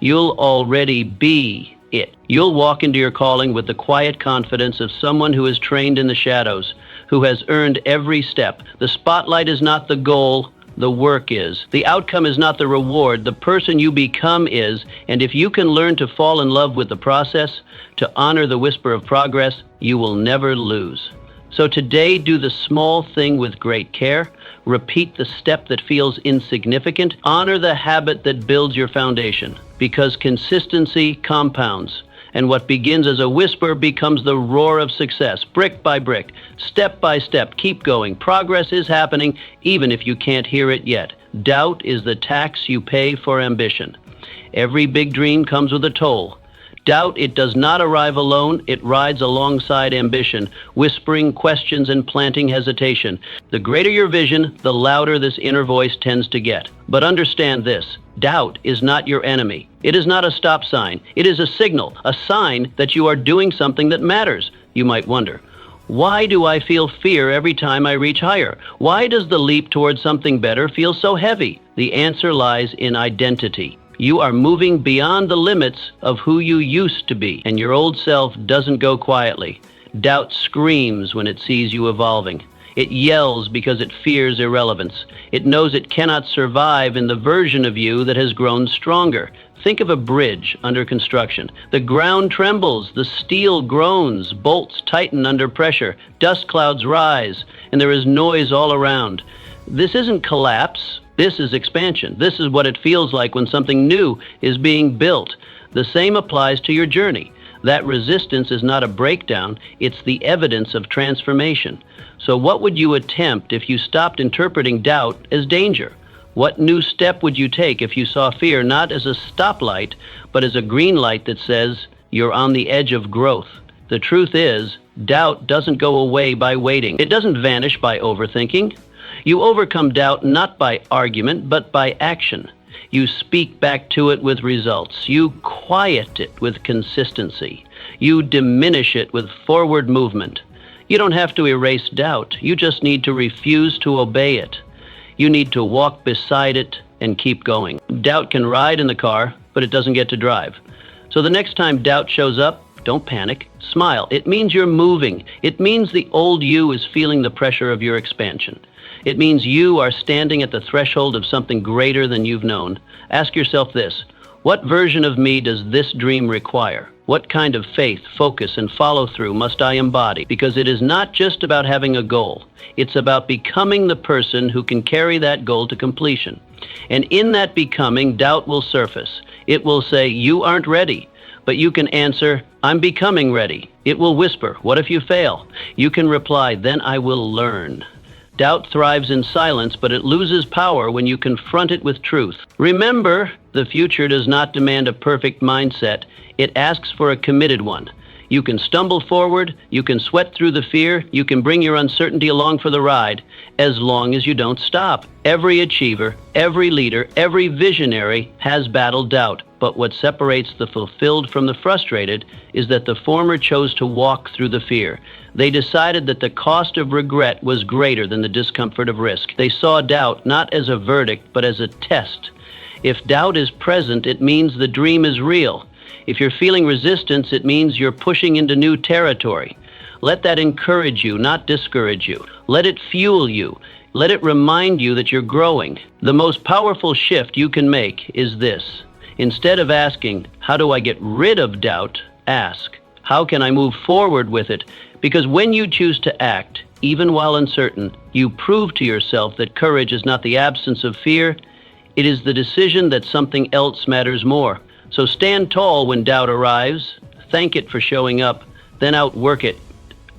You'll already be it. You'll walk into your calling with the quiet confidence of someone who is trained in the shadows, who has earned every step. The spotlight is not the goal, the work is. The outcome is not the reward, the person you become is. And if you can learn to fall in love with the process, to honor the whisper of progress, you will never lose. So today, do the small thing with great care. Repeat the step that feels insignificant. Honor the habit that builds your foundation, because consistency compounds. And what begins as a whisper becomes the roar of success, brick by brick, step by step. Keep going. Progress is happening, even if you can't hear it yet. Doubt is the tax you pay for ambition. Every big dream comes with a toll. Doubt, it does not arrive alone, it rides alongside ambition, whispering questions and planting hesitation. The greater your vision, the louder this inner voice tends to get. But understand this, doubt is not your enemy. It is not a stop sign. It is a signal, a sign that you are doing something that matters. You might wonder, why do I feel fear every time I reach higher? Why does the leap towards something better feel so heavy? The answer lies in identity. You are moving beyond the limits of who you used to be, and your old self doesn't go quietly. Doubt screams when it sees you evolving. It yells because it fears irrelevance. It knows it cannot survive in the version of you that has grown stronger. Think of a bridge under construction. The ground trembles, the steel groans, bolts tighten under pressure, dust clouds rise, and there is noise all around. This isn't collapse. This is expansion. This is what it feels like when something new is being built. The same applies to your journey. That resistance is not a breakdown, it's the evidence of transformation. So what would you attempt if you stopped interpreting doubt as danger? What new step would you take if you saw fear not as a stoplight, but as a green light that says you're on the edge of growth? The truth is, doubt doesn't go away by waiting. It doesn't vanish by overthinking. You overcome doubt not by argument, but by action. You speak back to it with results. You quiet it with consistency. You diminish it with forward movement. You don't have to erase doubt. You just need to refuse to obey it. You need to walk beside it and keep going. Doubt can ride in the car, but it doesn't get to drive. So the next time doubt shows up, don't panic. Smile. It means you're moving. It means the old you is feeling the pressure of your expansion. It means you are standing at the threshold of something greater than you've known. Ask yourself this, what version of me does this dream require? What kind of faith, focus, and follow-through must I embody? Because it is not just about having a goal. It's about becoming the person who can carry that goal to completion. And in that becoming, doubt will surface. It will say, you aren't ready. But you can answer, I'm becoming ready. It will whisper, what if you fail? You can reply, then I will learn. Doubt thrives in silence, but it loses power when you confront it with truth. Remember, the future does not demand a perfect mindset. It asks for a committed one. You can stumble forward, you can sweat through the fear, you can bring your uncertainty along for the ride, as long as you don't stop. Every achiever, every leader, every visionary has battled doubt. But what separates the fulfilled from the frustrated is that the former chose to walk through the fear. They decided that the cost of regret was greater than the discomfort of risk. They saw doubt not as a verdict, but as a test. If doubt is present, it means the dream is real. If you're feeling resistance, it means you're pushing into new territory. Let that encourage you, not discourage you. Let it fuel you. Let it remind you that you're growing. The most powerful shift you can make is this. Instead of asking, how do I get rid of doubt? Ask, how can I move forward with it? Because when you choose to act, even while uncertain, you prove to yourself that courage is not the absence of fear. It is the decision that something else matters more. So stand tall when doubt arrives, thank it for showing up, then outwork it,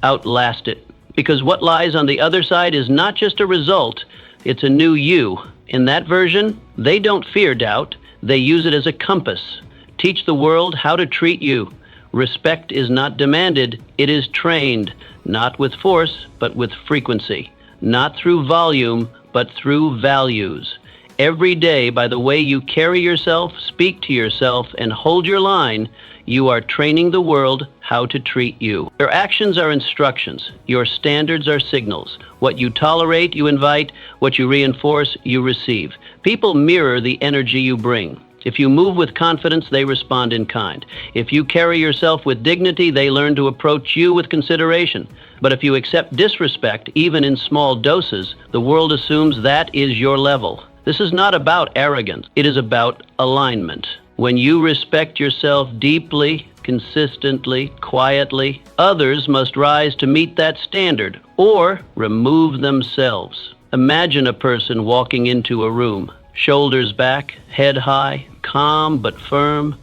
outlast it. Because what lies on the other side is not just a result, it's a new you. In that version, they don't fear doubt, they use it as a compass. Teach the world how to treat you. Respect is not demanded, it is trained, not with force, but with frequency. Not through volume, but through values. Every day, by the way you carry yourself, speak to yourself, and hold your line, you are training the world how to treat you. Your actions are instructions. Your standards are signals. What you tolerate, you invite. What you reinforce, you receive. People mirror the energy you bring. If you move with confidence, they respond in kind. If you carry yourself with dignity, they learn to approach you with consideration. But if you accept disrespect, even in small doses, the world assumes that is your level. This is not about arrogance. It is about alignment. When you respect yourself deeply, consistently, quietly, others must rise to meet that standard or remove themselves. Imagine a person walking into a room, shoulders back, head high, calm but firm.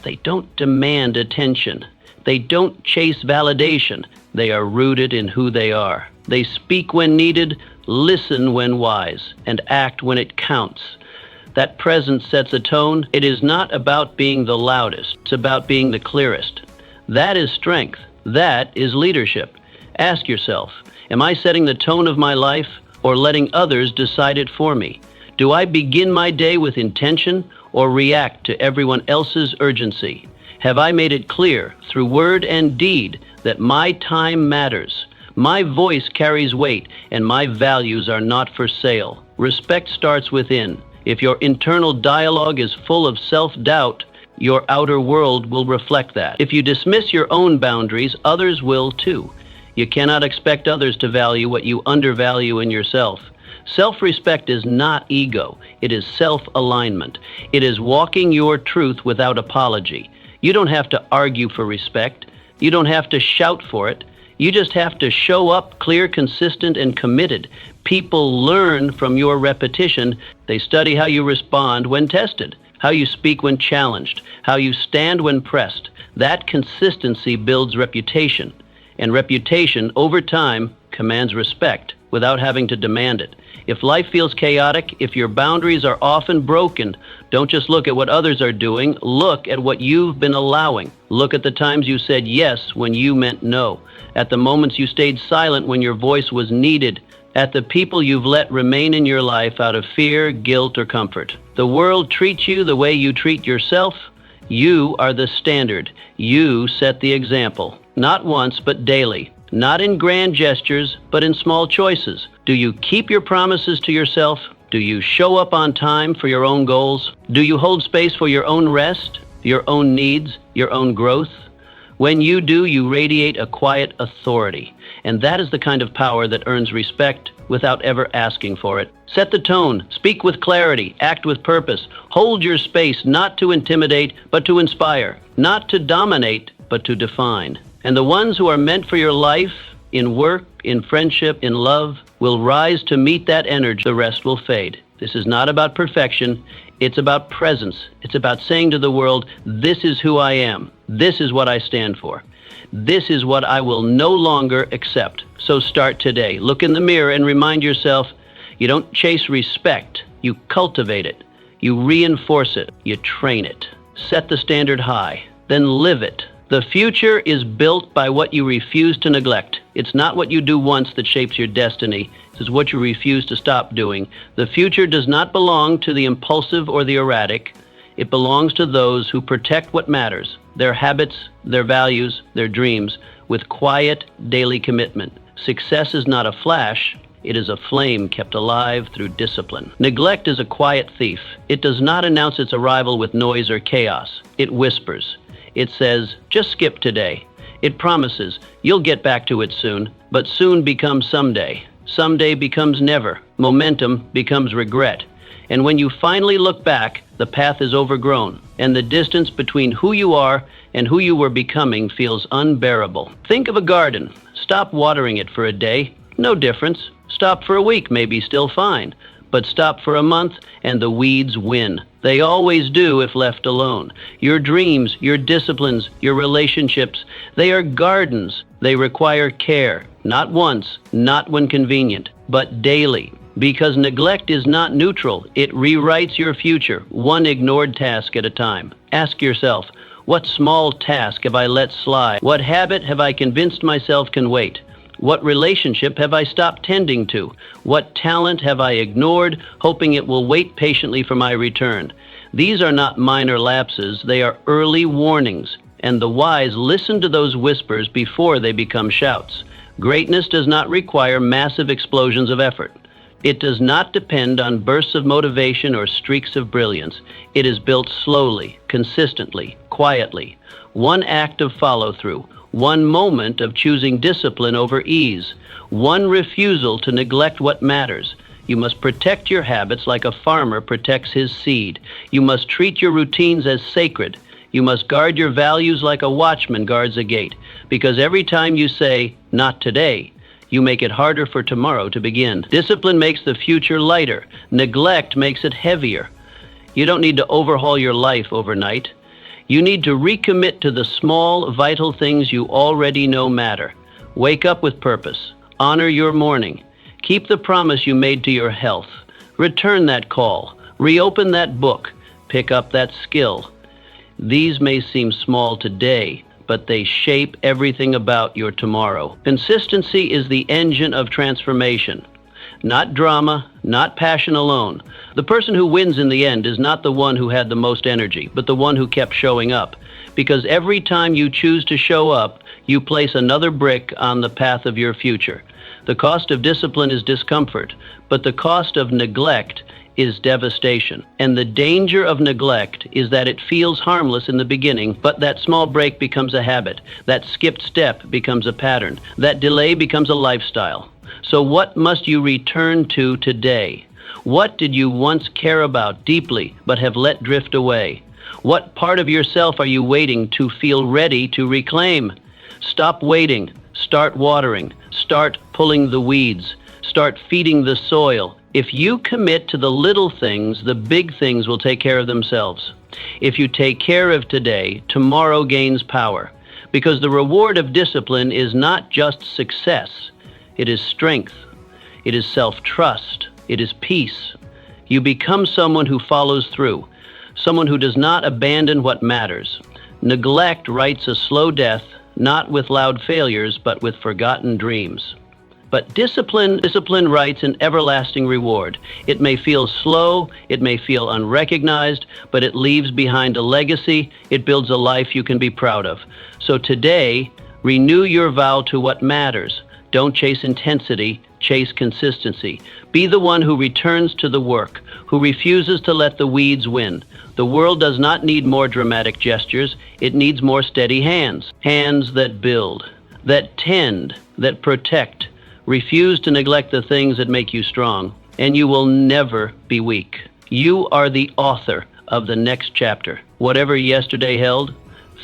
They don't demand attention. They don't chase validation. They are rooted in who they are. They speak when needed, listen when wise, and act when it counts. That presence sets a tone. It is not about being the loudest. It's about being the clearest. That is strength. That is leadership. Ask yourself, am I setting the tone of my life or letting others decide it for me? Do I begin my day with intention or react to everyone else's urgency? Have I made it clear through word and deed that my time matters? My voice carries weight, and my values are not for sale. Respect starts within. If your internal dialogue is full of self-doubt, your outer world will reflect that. If you dismiss your own boundaries, others will too. You cannot expect others to value what you undervalue in yourself. Self-respect is not ego. It is self-alignment. It is walking your truth without apology. You don't have to argue for respect. You don't have to shout for it. You just have to show up clear, consistent, and committed. People learn from your repetition. They study how you respond when tested, how you speak when challenged, how you stand when pressed. That consistency builds reputation, and reputation over time commands respect without having to demand it. If life feels chaotic, if your boundaries are often broken, don't just look at what others are doing, look at what you've been allowing. Look at the times you said yes when you meant no, at the moments you stayed silent when your voice was needed, at the people you've let remain in your life out of fear, guilt, or comfort. The world treats you the way you treat yourself. You are the standard. You set the example, not once, but daily. Not in grand gestures, but in small choices. Do you keep your promises to yourself? Do you show up on time for your own goals? Do you hold space for your own rest, your own needs, your own growth? When you do, you radiate a quiet authority, and that is the kind of power that earns respect without ever asking for it. Set the tone, speak with clarity, act with purpose. Hold your space not to intimidate, but to inspire, not to dominate, but to define. And the ones who are meant for your life, in work, in friendship, in love, will rise to meet that energy. The rest will fade. This is not about perfection. It's about presence. It's about saying to the world, this is who I am. This is what I stand for. This is what I will no longer accept. So start today. Look in the mirror and remind yourself, you don't chase respect. You cultivate it. You reinforce it. You train it. Set the standard high. Then live it. The future is built by what you refuse to neglect. It's not what you do once that shapes your destiny. It's what you refuse to stop doing. The future does not belong to the impulsive or the erratic. It belongs to those who protect what matters, their habits, their values, their dreams, with quiet daily commitment. Success is not a flash. It is a flame kept alive through discipline. Neglect is a quiet thief. It does not announce its arrival with noise or chaos. It whispers. It says, just skip today. It promises, you'll get back to it soon, but soon becomes someday. Someday becomes never. Momentum becomes regret. And when you finally look back, the path is overgrown, and the distance between who you are and who you were becoming feels unbearable. Think of a garden. Stop watering it for a day. No difference. Stop for a week, maybe still fine. But stop for a month, and the weeds win. They always do if left alone. Your dreams, your disciplines, your relationships, they are gardens. They require care, not once, not when convenient, but daily. Because neglect is not neutral. It rewrites your future, one ignored task at a time. Ask yourself, what small task have I let slide? What habit have I convinced myself can wait? What relationship have I stopped tending to? What talent have I ignored, hoping it will wait patiently for my return? These are not minor lapses, they are early warnings, and the wise listen to those whispers before they become shouts. Greatness does not require massive explosions of effort. It does not depend on bursts of motivation or streaks of brilliance. It is built slowly, consistently, quietly. One act of follow-through. One moment of choosing discipline over ease. One refusal to neglect what matters. You must protect your habits like a farmer protects his seed. You must treat your routines as sacred. You must guard your values like a watchman guards a gate. Because every time you say, not today, you make it harder for tomorrow to begin. Discipline makes the future lighter. Neglect makes it heavier. You don't need to overhaul your life overnight. You need to recommit to the small, vital things you already know matter. Wake up with purpose. Honor your morning. Keep the promise you made to your health. Return that call. Reopen that book. Pick up that skill. These may seem small today, but they shape everything about your tomorrow. Consistency is the engine of transformation. Not drama, not passion alone. The person who wins in the end is not the one who had the most energy, but the one who kept showing up. Because every time you choose to show up, you place another brick on the path of your future. The cost of discipline is discomfort, but the cost of neglect is devastation. And the danger of neglect is that it feels harmless in the beginning, but that small break becomes a habit. That skipped step becomes a pattern. That delay becomes a lifestyle. So what must you return to today? What did you once care about deeply but have let drift away? What part of yourself are you waiting to feel ready to reclaim? Stop waiting. Start watering. Start pulling the weeds. Start feeding the soil. If you commit to the little things, the big things will take care of themselves. If you take care of today, tomorrow gains power. Because the reward of discipline is not just success. It is strength. It is self-trust. It is peace. You become someone who follows through, someone who does not abandon what matters. Neglect writes a slow death, not with loud failures, but with forgotten dreams. But discipline writes an everlasting reward. It may feel slow, it may feel unrecognized, but it leaves behind a legacy. It builds a life you can be proud of. So today, renew your vow to what matters. Don't chase intensity, chase consistency. Be the one who returns to the work, who refuses to let the weeds win. The world does not need more dramatic gestures. It needs more steady hands. Hands that build, that tend, that protect. Refuse to neglect the things that make you strong, and you will never be weak. You are the author of the next chapter. Whatever yesterday held,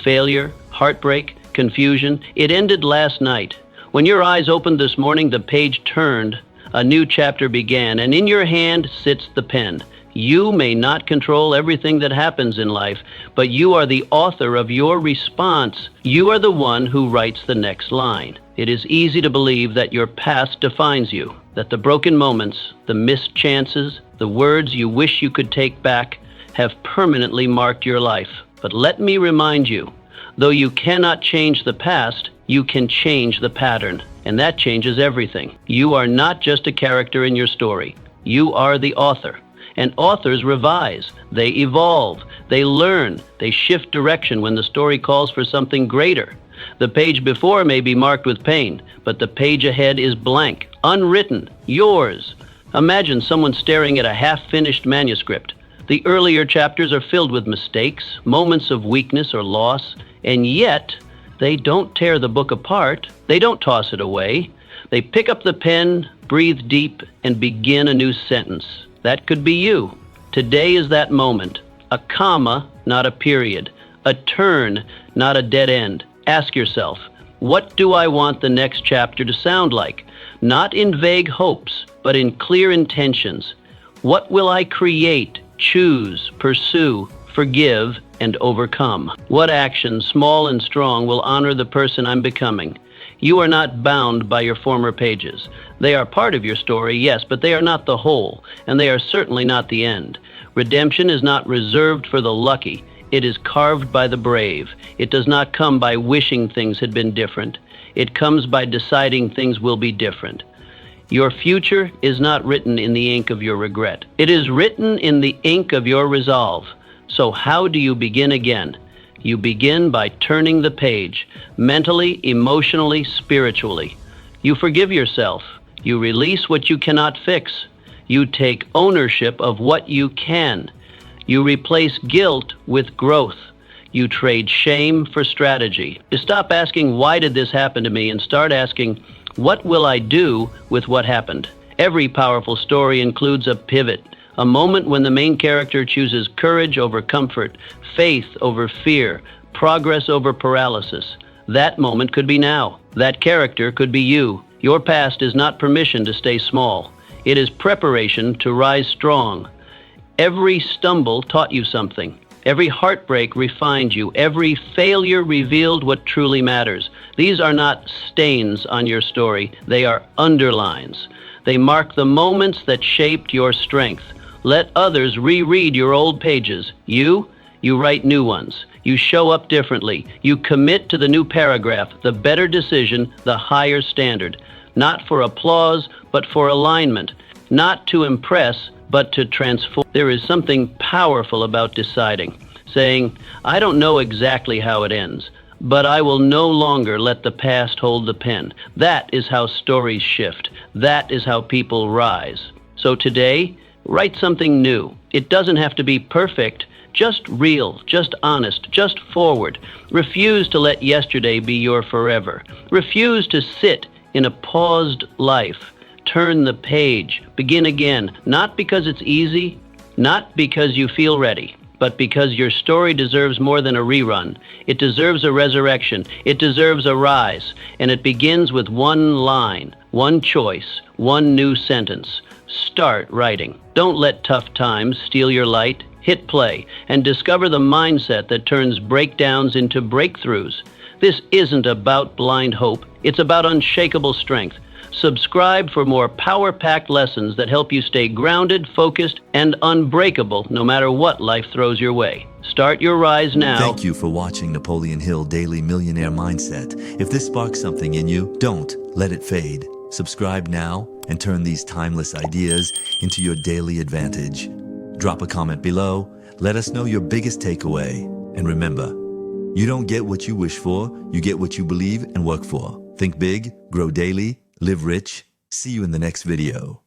failure, heartbreak, confusion, it ended last night. When your eyes opened this morning, the page turned, a new chapter began, and in your hand sits the pen. You may not control everything that happens in life, but you are the author of your response. You are the one who writes the next line. It is easy to believe that your past defines you, that the broken moments, the missed chances, the words you wish you could take back have permanently marked your life. But let me remind you, though you cannot change the past, you can change the pattern, and that changes everything. You are not just a character in your story. You are the author. And authors revise, they evolve, they learn, they shift direction when the story calls for something greater. The page before may be marked with pain, but the page ahead is blank, unwritten, yours. Imagine someone staring at a half-finished manuscript. The earlier chapters are filled with mistakes, moments of weakness or loss, and yet they don't tear the book apart. They don't toss it away. They pick up the pen, breathe deep, and begin a new sentence. That could be you. Today is that moment. A comma, not a period. A turn, not a dead end. Ask yourself, what do I want the next chapter to sound like? Not in vague hopes, but in clear intentions. What will I create, choose, pursue, forgive, and overcome? What actions, small and strong, will honor the person I'm becoming? You are not bound by your former pages. They are part of your story, yes, but they are not the whole, and they are certainly not the end. Redemption is not reserved for the lucky. It is carved by the brave. It does not come by wishing things had been different. It comes by deciding things will be different. Your future is not written in the ink of your regret. It is written in the ink of your resolve. So how do you begin again? You begin by turning the page, mentally, emotionally, spiritually. You forgive yourself. You release what you cannot fix. You take ownership of what you can. You replace guilt with growth. You trade shame for strategy. You stop asking, why did this happen to me, and start asking, what will I do with what happened? Every powerful story includes a pivot, a moment when the main character chooses courage over comfort, faith over fear, progress over paralysis. That moment could be now. That character could be you. Your past is not permission to stay small. It is preparation to rise strong. Every stumble taught you something. Every heartbreak refined you. Every failure revealed what truly matters. These are not stains on your story. They are underlines. They mark the moments that shaped your strength. Let others reread your old pages. You write new ones. You show up differently. You commit to the new paragraph, the better decision, the higher standard. Not for applause, but for alignment. Not to impress, but to transform. There is something powerful about deciding, saying, I don't know exactly how it ends, but I will no longer let the past hold the pen. That is how stories shift. That is how people rise. So today, write something new. It doesn't have to be perfect, just real, just honest, just forward. Refuse to let yesterday be your forever. Refuse to sit in a paused life. Turn the page, begin again, not because it's easy, not because you feel ready, but because your story deserves more than a rerun. It deserves a resurrection. It deserves a rise. And it begins with one line, one choice, one new sentence. Start writing. Don't let tough times steal your light. Hit play and discover the mindset that turns breakdowns into breakthroughs. This isn't about blind hope. It's about unshakable strength. Subscribe for more power-packed lessons that help you stay grounded, focused, and unbreakable no matter what life throws your way. Start your rise now. Thank you for watching Napoleon Hill Daily Millionaire Mindset. If this sparks something in you, don't let it fade. Subscribe now and turn these timeless ideas into your daily advantage. Drop a comment below. Let us know your biggest takeaway. And remember, you don't get what you wish for, you get what you believe and work for. Think big, grow daily, live rich. See you in the next video.